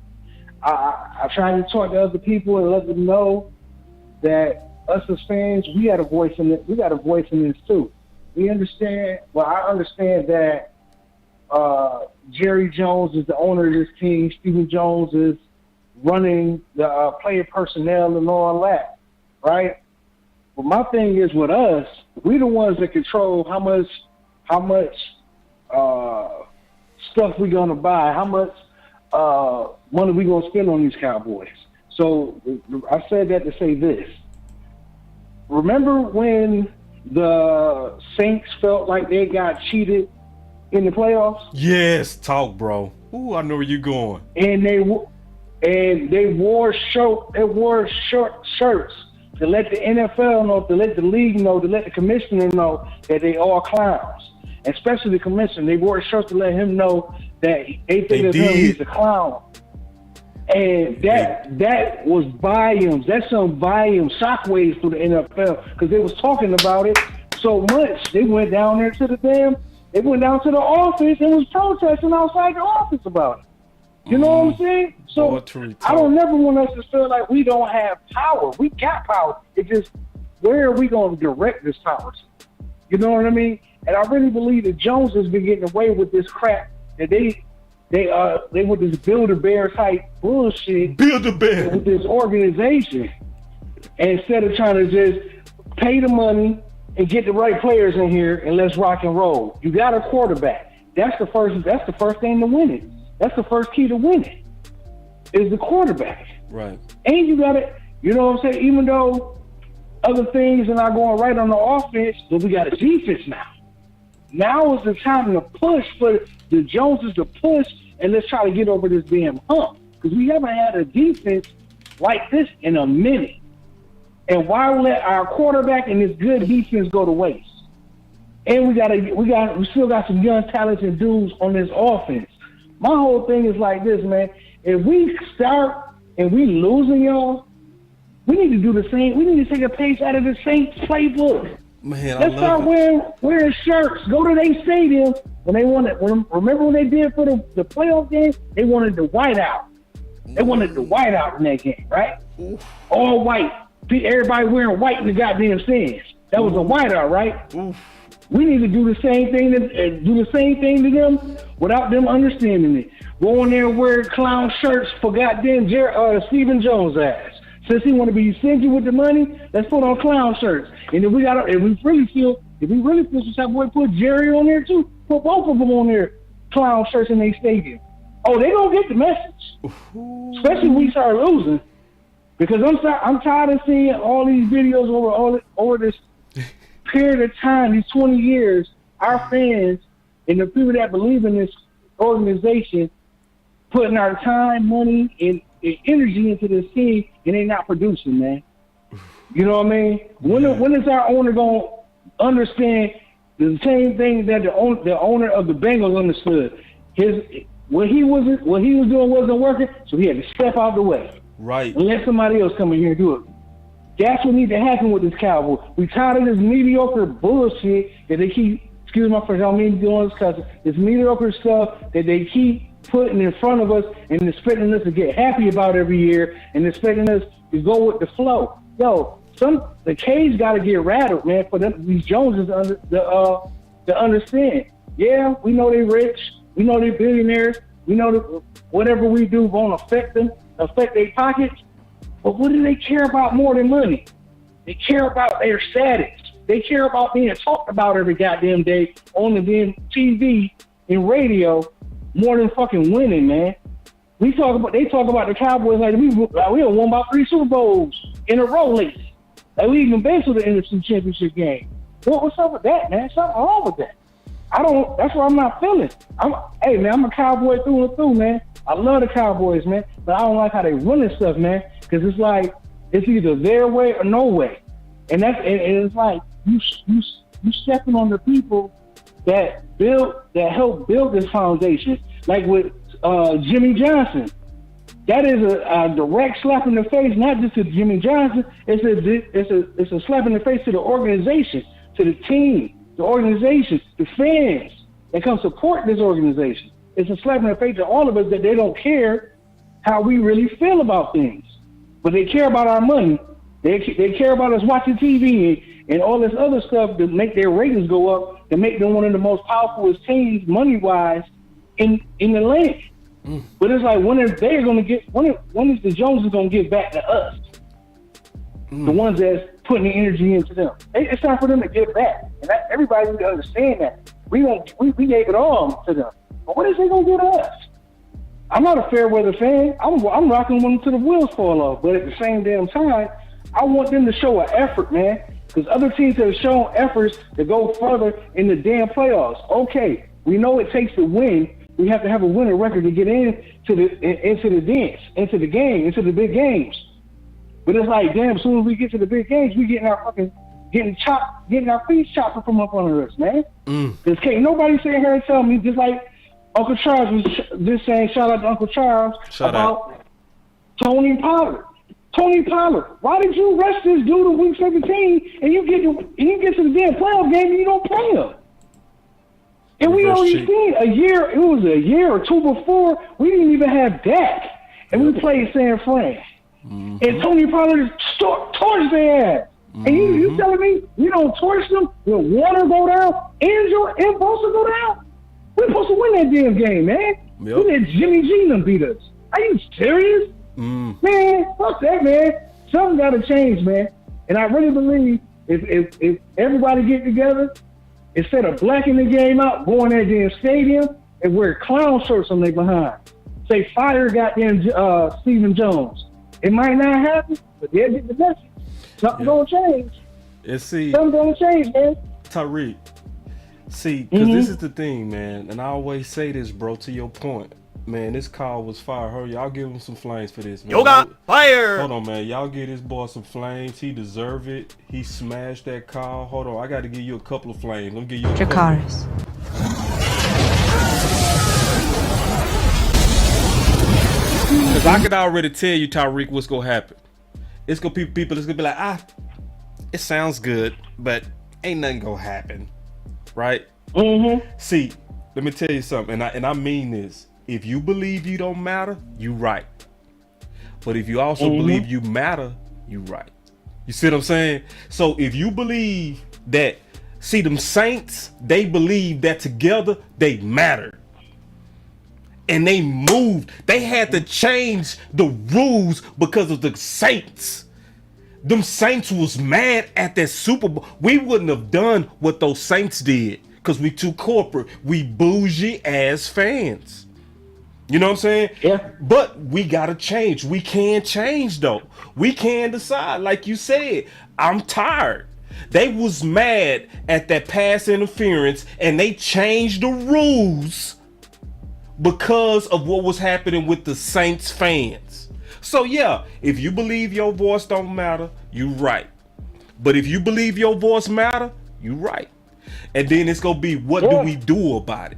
I try to talk to other people and let them know that us as fans, we got a voice in it. We got a voice in this, too. We understand. Well, I understand that Jerry Jones is the owner of this team. Stephen Jones is running the player personnel and all that, right? But my thing is with us, we the ones that control how much stuff we're gonna buy, how much money we gonna spend on these Cowboys. So I said that to say this. Remember when the Saints felt like they got cheated in the playoffs? Yes, talk, bro. Ooh, I know where you're going. And they wore short shirts to let the NFL know, to let the league know, to let the commissioner know that they all clowns. Especially the commissioner. They wore shirts to let him know that they think of him, he's a clown. And that was volumes. That's some volume shockwaves for the NFL because they was talking about it so much. They went down there to they went down to the office and was protesting outside the office about it. You know what I'm saying? So I don't never want us to feel like we don't have power. We got power. It's just, where are we going to direct this power to? You know what I mean? And I really believe that Jones has been getting away with this crap that they with this Build-A-Bear type bullshit. Build-A-Bear with this organization, instead of trying to just pay the money and get the right players in here and let's rock and roll. You got a quarterback. That's the first thing to win it. That's the first key to winning, is the quarterback. Right. And you got it. You know what I'm saying? Even though other things are not going right on the offense, but we got a defense now. Now is the time to push for the Joneses to push, and let's try to get over this damn hump, because we haven't had a defense like this in a minute. And why let our quarterback and this good defense go to waste? And we still got some young talented dudes on this offense. My whole thing is like this, man. If we start and we losing y'all, we need to do the same. We need to take a page out of the Saints playbook. Man, let's start wearing shirts. Go to their stadium when they wanted. Remember when they did for the playoff game? They wanted the white out. They wanted the white out in that game, right? Oof. All white. Everybody wearing white in the goddamn stands. That was a white out, right? Oof. We need to do the same thing to them without them understanding it. Go in there and wear clown shirts for goddamn Stephen Jones' ass. Since he want to be stingy with the money, let's put on clown shirts. And if we really feel some type of way, put Jerry on there too. Put both of them on there, clown shirts in their stadium. Oh, they gonna get the message. Especially when we start losing, because I'm tired of seeing all these videos over this period of time, these 20 years. Our fans and the people that believe in this organization putting our time, money, and energy into this team, and they not producing, man. You know what I mean? When is our owner gonna understand the same thing that the owner of the Bengals understood? What he was doing wasn't working, so he had to step out the way. Right. And let somebody else come in here and do it. That's what needs to happen with this Cowboy. We tired of this mediocre bullshit that they keep. Excuse my French, I don't mean doing this because this mediocre stuff that they keep putting in front of us and expecting us to get happy about every year and expecting us to go with the flow. Yo, the cage got to get rattled, man, for these Joneses to understand. Yeah, we know they're rich. We know they're billionaires. We know that whatever we do won't affect their pockets. But what do they care about more than money? They care about their status. They care about being talked about every goddamn day on the damn TV and radio more than fucking winning, man. They talk about the Cowboys like we have won about 3 Super Bowls in a row lately. Like we even been to the NFC Championship game. What's up with that, man? Something wrong with that. That's what I'm not feeling. Hey, man, I'm a Cowboy through and through, man. I love the Cowboys, man, but I don't like how they run this stuff, man. Because it's like it's either their way or no way, and it's like you stepping on the people that helped build this foundation, like with Jimmy Johnson. That is a direct slap in the face, not just to Jimmy Johnson. It's a slap in the face to the organization, to the team, the organization, the fans that come support this organization. It's a slap in the face to all of us that they don't care how we really feel about things, but they care about our money. They care about us watching TV and all this other stuff to make their ratings go up, to make them one of the most powerful teams money-wise in the land. But it's like when is the Joneses gonna get back to us? The ones that's putting the energy into them. It's time for them to get back, and everybody need to understand that. We gave it all to them, but what is they gonna do to us? I'm not a fair weather fan. I'm rocking them till the wheels fall off. But at the same damn time, I want them to show an effort, man. Because other teams have shown efforts to go further in the damn playoffs. Okay, we know it takes to win. We have to have a winning record to get into the dance, into the game, into the big games. But it's like, damn, as soon as we get to the big games, we getting our feet chopped from up under us, man. Because can't nobody sit here and tell me, just like Uncle Charles was just saying, shout out to Uncle Charles about Tony Pollard. Tony Pollard, why did you rest this dude in week 17 and you get to the damn playoff game and you don't play him? And we already seen a year or two before, we didn't even have Dak. And we played San Fran. And Tony Pollard torched their ass. And you telling me you don't torch them when Warner go down and Bosa go down? We're supposed to win that damn game, man. We let Jimmy G them beat us. Are you serious? Man, fuck that, man. Something got to change, man. And I really believe if everybody get together, instead of blacking the game out, go in that damn stadium and wear clown shirts on their behind. Say, fire goddamn Stephen Jones. It might not happen, but they'll get the message. Something gonna change. Something gonna change, man. Tariq, see, because this is the thing, man, and I always say this, bro, to your point. Man, this call was fire. Hurry, y'all give him some flames for this, man. Yoga fire! Hold on, man. Y'all give this boy some flames. He deserve it. He smashed that call. Hold on, I got to give you a couple of flames. Let me give you a Dracarys. Because I can already tell you, Tyreek, what's going to happen. It's going to be people that's going to be like, it sounds good, but ain't nothing going to happen. Right? See, let me tell you something, and I mean this. If you believe you don't matter, you right. But if you also believe you matter, you right. You see what I'm saying? So if you believe that, see, them Saints, they believe that together they matter. And they moved. They had to change the rules because of the Saints. Them Saints was mad at that Super Bowl. We wouldn't have done what those Saints did because we too corporate. We bougie ass fans. You know what I'm saying? Yeah. But we gotta change. We can change though. We can decide. Like you said, I'm tired. They was mad at that pass interference and they changed the rules because of what was happening with the Saints fans. So yeah, if you believe your voice don't matter, you right. But if you believe your voice matter, you right. And then it's gonna be, what do we do about it?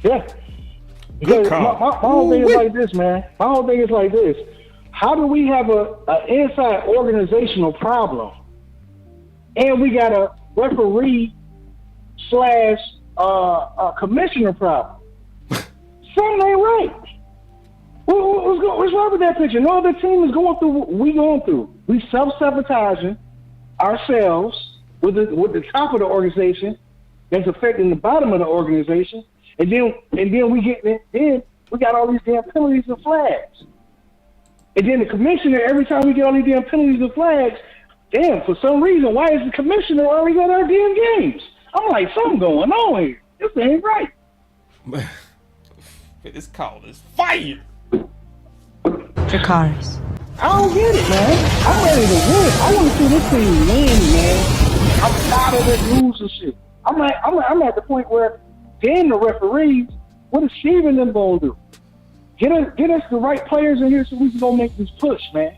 Yeah. Good call. My whole thing is like this, man. My whole thing is like this. How do we have an inside organizational problem and we got a referee / commissioner problem? Something ain't right. What's wrong with that picture? No other team is going through what we going through. We self-sabotaging ourselves with the top of the organization that's affecting the bottom of the organization. And then we got all these damn penalties and flags. And then the commissioner, every time we get all these damn penalties and flags, damn, for some reason, why is the commissioner already got our damn games? I'm like, something going on here. This ain't right. Man, this call is fire. Dracarys. I don't get it, man. I'm ready to win. I want to see this team win, man. I'm tired of this losing shit. I'm at the point where then the referees, what is Steve and them going to do? Get us the right players in here so we can go make this push, man.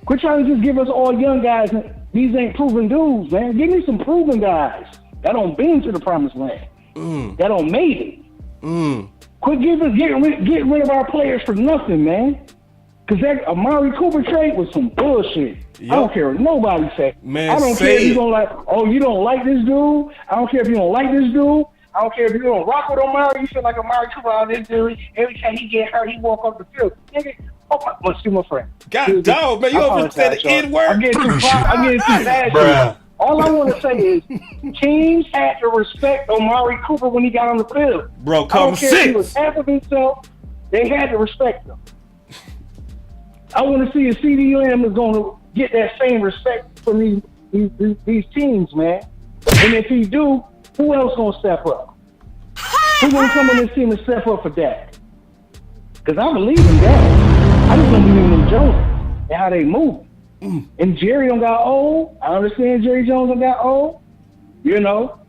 Quit trying to just give us all young guys. These ain't proven dudes, man. Give me some proven guys that don't been to the promised land. That don't made it. Quit getting rid of our players for nothing, man. Because that Amari Cooper trade was some bullshit. Yep. I don't care what nobody say. Man, I don't care if you don't like. Oh, you don't like this dude. I don't care if you don't like this dude. I don't care if you don't rock with Amari. You feel like Amari Cooper out this dude. Every time he get hurt, he walk off the field. Nigga, let's do my friend. God dog, man, you almost said the N word. I'm getting too fast. All I want to say is teams had to respect Amari Cooper when he got on the field. Bro, I cover don't care if he was 6. half of himself. They had to respect him. I want to see if CeeDee Lamb is going to get that same respect from these teams, man. And if he do, who else going to step up? Who's going to come in this team and step up for that? Because I believe in that. I just don't believe in Jones and how they move. And Jerry don't got old. I understand Jerry Jones don't got old. You know,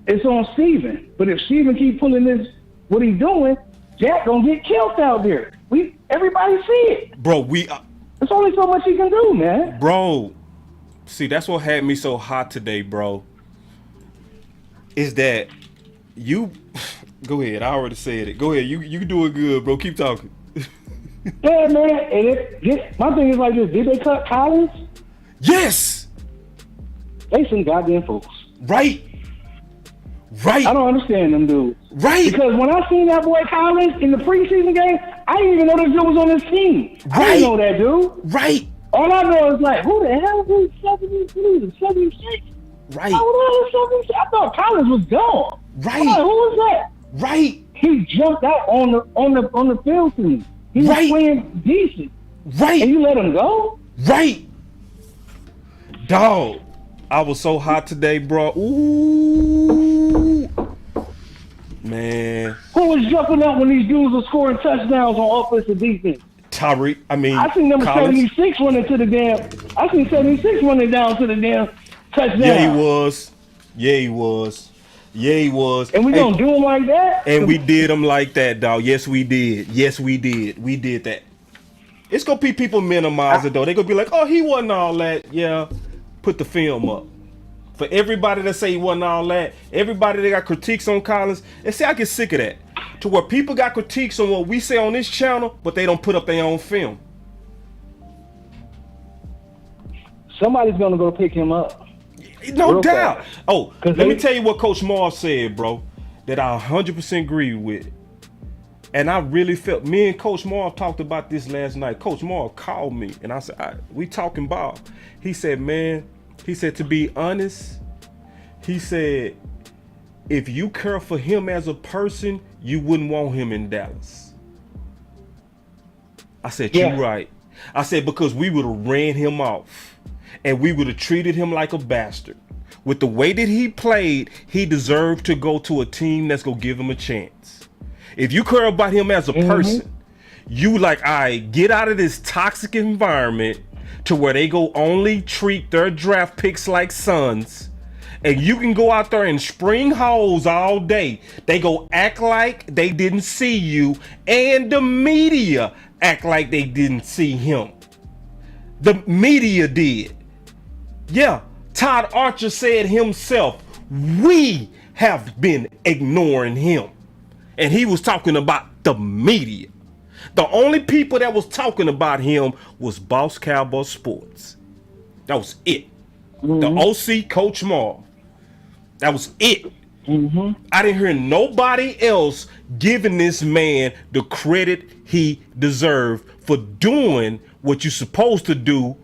it's on Steven. But if Steven keep pulling this, what he doing, Jack gonna get killed out there. Everybody see it. Bro, there's only so much he can do, man. Bro, see, that's what had me so hot today, bro. Is that you? Go ahead. I already said it. Go ahead. You doing good, bro. Keep talking. Yeah, man. And my thing is like this: did they cut Collins? Yes. They some goddamn fools. Right. I don't understand them dudes. Right. Because when I seen that boy Collins in the preseason game, I didn't even know this dude was on this team. Right. I didn't know that dude. Right. All I know is like, who the hell is 76? Right. I thought Collins was gone. Right. I'm like, who was that? Right. He jumped out on the field to me. He was playing decent. Right. And you let him go? Right. Dog, I was so hot today, bro. Ooh. Man. Who was jumping up when these dudes were scoring touchdowns on offense and defense? I seen number Collins. 76 running to the damn. I seen 76 running down to the damn touchdown. Yeah, he was. Yeah, he was. Yeah, he was. And we gonna do him like that? And we did him like that, dog. Yes, we did. Yes, we did. We did that. It's gonna be people minimize it though. They gonna be like, oh, he wasn't all that. Yeah. Put the film up. For everybody that say he wasn't all that, everybody that got critiques on Collins, and see, I get sick of that. To where people got critiques on what we say on this channel, but they don't put up their own film. Somebody's gonna go pick him up. No Real doubt. fast. Oh, let me tell you what Coach Moore said, bro, that I 100% agree with. And I really felt, me and Coach Moore talked about this last night. Coach Moore called me, and I said, we talking ball. He said, man, he said, to be honest, he said, if you care for him as a person, you wouldn't want him in Dallas. I said, you're right. I said, because we would have ran him off, and we would have treated him like a bastard. With the way that he played, he deserved to go to a team that's going to give him a chance. If you care about him as a person, you like, all right, get out of this toxic environment to where they go only treat their draft picks like sons. And you can go out there and spring holes all day. They go act like they didn't see you, and the media act like they didn't see him. The media did. Yeah, Todd Archer said himself, we have been ignoring him. And he was talking about the media. The only people that was talking about him was BossCowboySports. That was it. The OC, Coach Moore. That was it. I didn't hear nobody else giving this man the credit he deserved for doing what you're supposed to do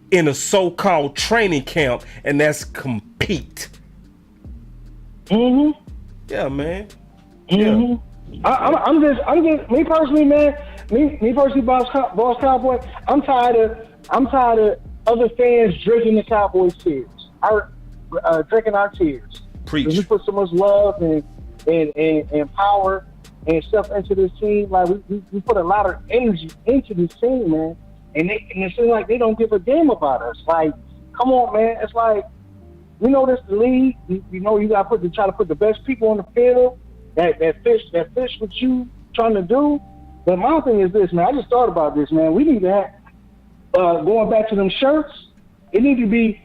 in a so-called training camp, and that's compete. Yeah, man. Yeah. I'm just me personally, man. Me personally, Boss Cowboy. I'm tired of other fans drinking the Cowboys' tears. Drinking our tears. Preach. We put so much love and power and stuff into this team. Like we put a lot of energy into this team, man. And it seems like they don't give a damn about us. Like, come on, man. It's like, we know this is the league. You know you got to try to put the best people on the field. That fish what you trying to do. But my thing is this, man. I just thought about this, man. We need to have, going back to them shirts, it need to be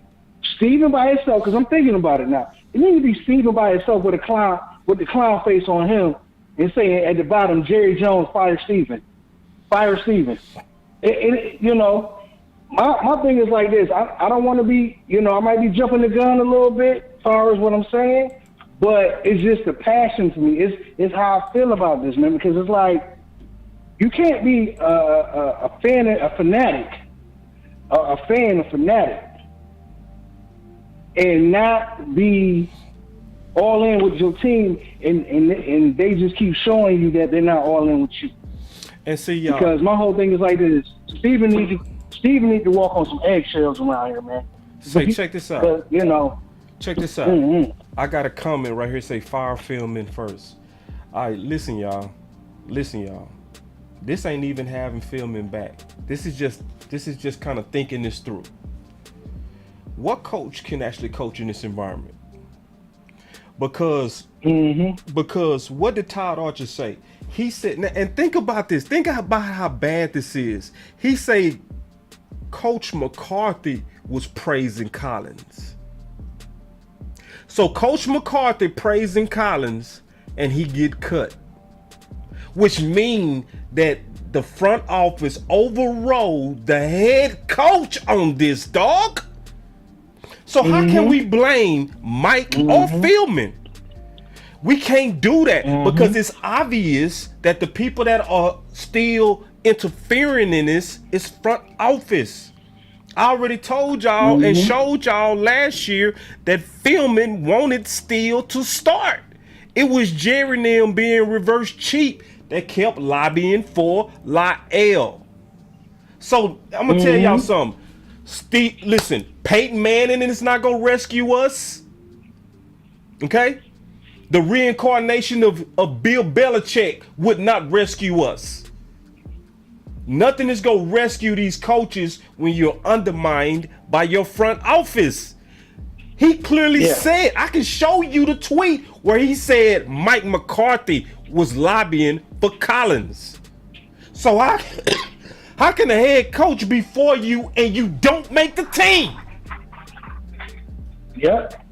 Steven by himself, because I'm thinking about it now. It need to be Steven by himself with the clown face on him and saying at the bottom, Jerry Jones, fire Steven. Fire Steven. You know, my thing is like this. I don't want to be, you know, I might be jumping the gun a little bit as far as what I'm saying, but it's just the passion to me. It's how I feel about this, man, because it's like, you can't be a fan, a fanatic. and not be all in with your team, and they just keep showing you that they're not all in with you. And see, y'all, because my whole thing is like this: Steven need to walk on some eggshells around here, man. Say, check this out. But, you know, check this out. Mm-hmm. I got a comment right here. Say fire filming first. All right, listen, y'all. This ain't even having filming back. This is just kind of thinking this through. What coach can actually coach in this environment? Because what did Todd Archer say? He said, and think about this. Think about how bad this is. He said Coach McCarthy was praising Collins. So Coach McCarthy praising Collins, and he get cut, which mean that the front office overrode the head coach on this, dog. So how can we blame Mike or Philman? We can't do that because it's obvious that the people that are still interfering in this is front office. I already told y'all and showed y'all last year that Philman wanted Steele to start. It was Jerry and them being reverse cheap that kept lobbying for Lyell. So I'm gonna tell y'all something. Steve, listen, Peyton Manning is not gonna rescue us. Okay? The reincarnation of Bill Belichick would not rescue us. Nothing is gonna rescue these coaches when you're undermined by your front office. He clearly said, I can show you the tweet where he said Mike McCarthy was lobbying for Collins. So how can a head coach be for you and you don't make the team? Yep.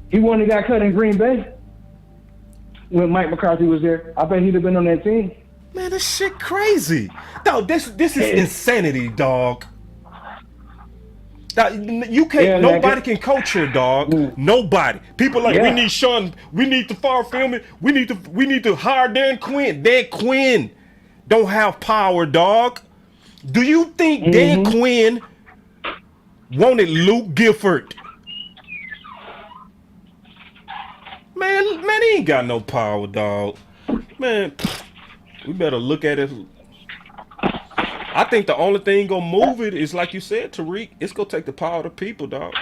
He wouldn't have got cut in Green Bay when Mike McCarthy was there. I bet he'd have been on that team. Man, this shit crazy. Dog, this is insanity, dog. You can't. Nobody can coach here, dog. Nobody. People like we need Sean. We need to fire Philman. We need to hire Dan Quinn. Dan Quinn don't have power, dog. Do you think Dan Quinn wanted Luke Gifford? Man, he ain't got no power, dog. Man, we better look at it. I think the only thing gonna move it is, like you said, Tariq, it's gonna take the power of the people, dog.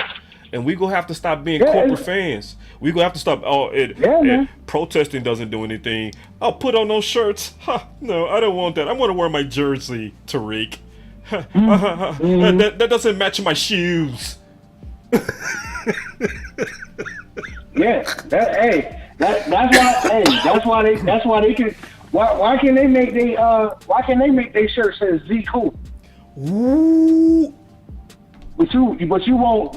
And we gonna have to stop being corporate fans. We gonna have to stop. Protesting doesn't do anything. I'll put on those shirts. No, I don't want that. I want to wear my jersey, Tariq. That doesn't match my shoes. That's why they can. Why can they make they shirt says Zeke who? Ooh. But you won't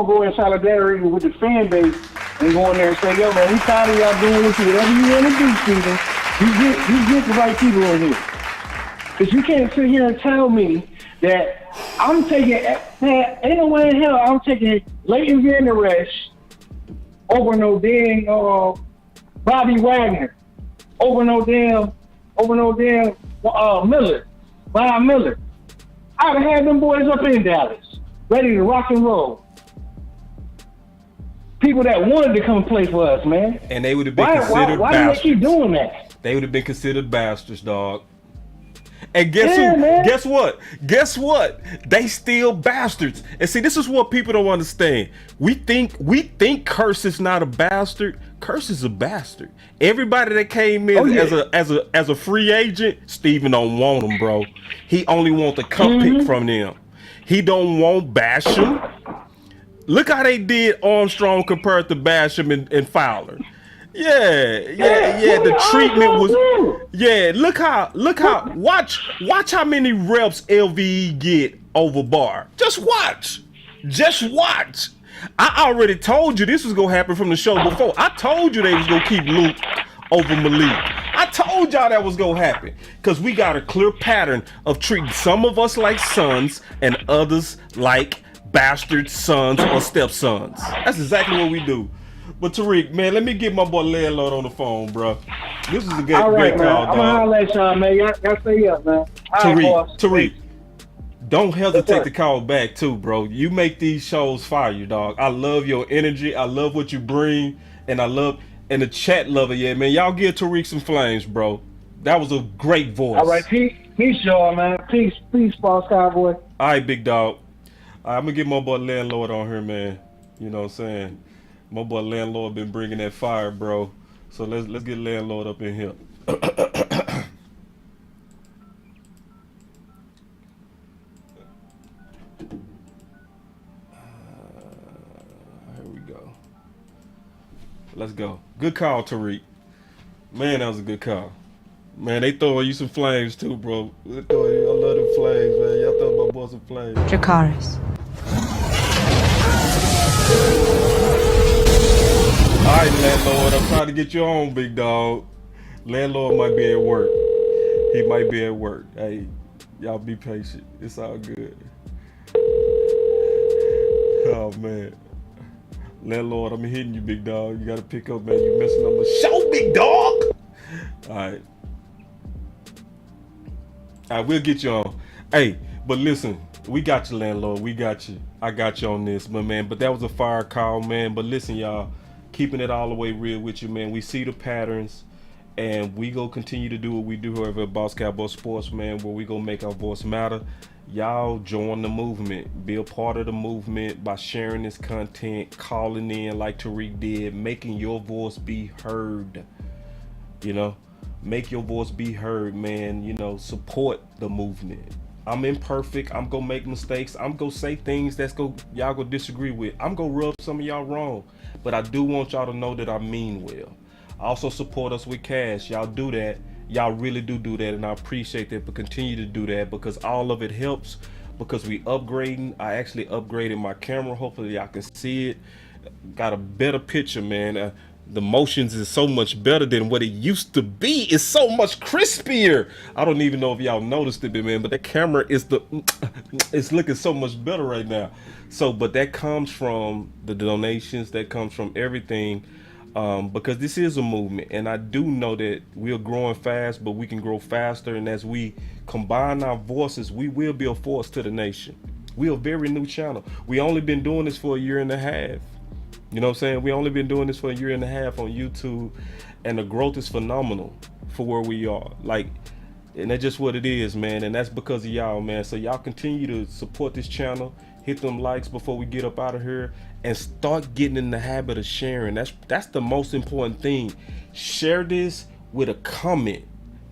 go in solidarity with the fan base and go in there and say, yo man, we tired of y'all doing whatever you want to do, Steven. You get the right people in here. Because you can't sit here and tell me that I'm taking, ain't no way in hell I'm taking Leighton Vander Esch over no dang Bobby Wagner, over no damn Miller, Von Miller. I'd have had them boys up in Dallas, ready to rock and roll. People that wanted to come and play for us, man. And they would have been considered bastards. Why do they keep doing that? They would have been considered bastards, dog. And guess who? Man. Guess what? They still bastards. And see, this is what people don't understand. We think Curse is not a bastard. Curse is a bastard. Everybody that came in as a free agent, Steven don't want them, bro. He only want the cup pick from them. He don't want Basham. Look how they did Armstrong compared to Basham and Fowler. The treatment was look how watch how many reps LVE get over Barr. Just watch. I already told you this was gonna happen from the show before. I told you they was gonna keep Luke over Malik. I told y'all that was gonna happen because we got a clear pattern of treating some of us like sons and others like bastard sons or stepsons. That's exactly what we do. But Tariq, man, let me get my boy Landlord on the phone, bro. This is a great call, dog. I'm gonna holler at y'all, man. Y'all stay up, man. Tariq, don't hesitate to call back too, bro. You make these shows fire, dog. I love your energy. I love what you bring, and the chat lover. Yeah, man. Y'all give Tariq some flames, bro. That was a great voice. All right, peace, y'all, man. Peace, Boss Cowboy. All right, big dog. I'm gonna get my boy Landlord on here, man. You know what I'm saying? My boy Landlord been bringing that fire, bro. So let's get Landlord up in here. Here we go. Let's go. Good call, Tariq. Man, that was a good call. Man, they throwing you some flames too, bro. I love them flames, man. Y'all throw my boy some flames. Dracarys. All right, Landlord, I'm trying to get you on, big dog. Landlord might be at work. He might be at work. Hey, y'all be patient. It's all good. Oh, man. Landlord, I'm hitting you, big dog. You got to pick up, man. You messing up the show, big dog. All right. All right, we'll get you on. Hey, but listen, we got you, Landlord. We got you. I got you on this, but that was a fire call, man. But listen, y'all, keeping it all the way real with you, man. We see the patterns, and we go continue to do what we do over at Boss Cowboy Sports, man, where we gonna make our voice matter. Y'all join the movement. Be a part of the movement by sharing this content, calling in like Tariq did, making your voice be heard. You know, make your voice be heard, man. You know, support the movement. I'm imperfect. I'm gonna make mistakes. I'm gonna say things y'all gonna disagree with. I'm gonna rub some of y'all wrong, but I do want y'all to know that I mean well. Also support us with cash. Y'all do that. Y'all really do that, and I appreciate that. But continue to do that because all of it helps. Because we upgrading. I actually upgraded my camera. Hopefully y'all can see it. Got a better picture, man. The motions is so much better than what it used to be. It's so much crispier. I don't even know if y'all noticed it, man, but the camera is it's looking so much better right now. So, but that comes from the donations. That comes from everything, because this is a movement, and I do know that we're growing fast, but we can grow faster. And as we combine our voices, we will be a force to the nation. We're a very new channel. We only been doing this for a year and a half. You know what I'm saying? We only been doing this for a year and a half on YouTube, and the growth is phenomenal for where we are. Like, and that's just what it is, man. And that's because of y'all, man. So y'all continue to support this channel. Hit them likes before we get up out of here, and start getting in the habit of sharing. That's the most important thing. Share this with a comment,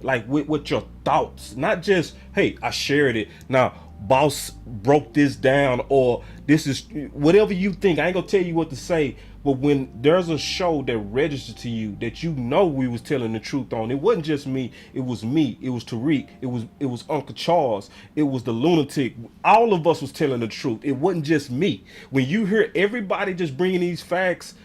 like with your thoughts, not just, hey, I shared it. Now, boss broke this down, or this is whatever you think. I ain't gonna tell you what to say, but when there's a show that registers to you that you know we was telling the truth on, it wasn't just me, it was Tariq, it was Uncle Charles, it was the lunatic. All of us was telling the truth. It wasn't just me. When you hear everybody just bringing these facts,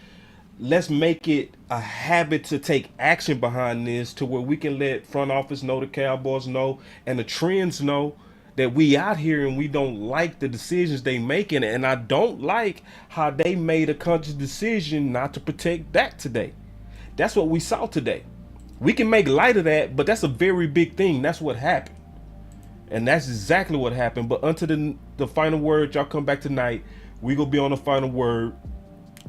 let's make it a habit to take action behind this, to where we can let front office know, the Cowboys know, and the trends know that we out here and we don't like the decisions they making. And I don't like how they made a conscious decision not to protect Dak today. That's what we saw today. We can make light of that, but that's a very big thing. That's what happened. And that's exactly what happened. But unto the final word, y'all come back tonight. We gonna be on the final word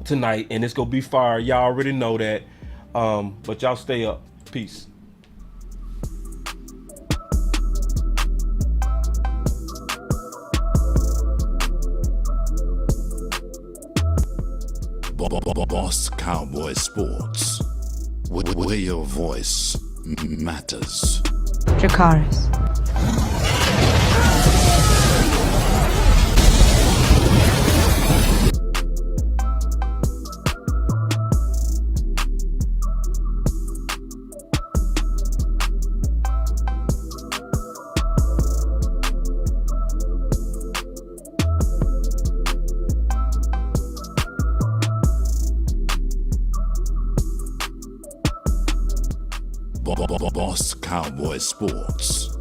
tonight, and it's gonna be fire. Y'all already know that. But y'all stay up. Peace. Boss Cowboy Sports, where your voice matters. Dracarys. Boss Cowboy Sports.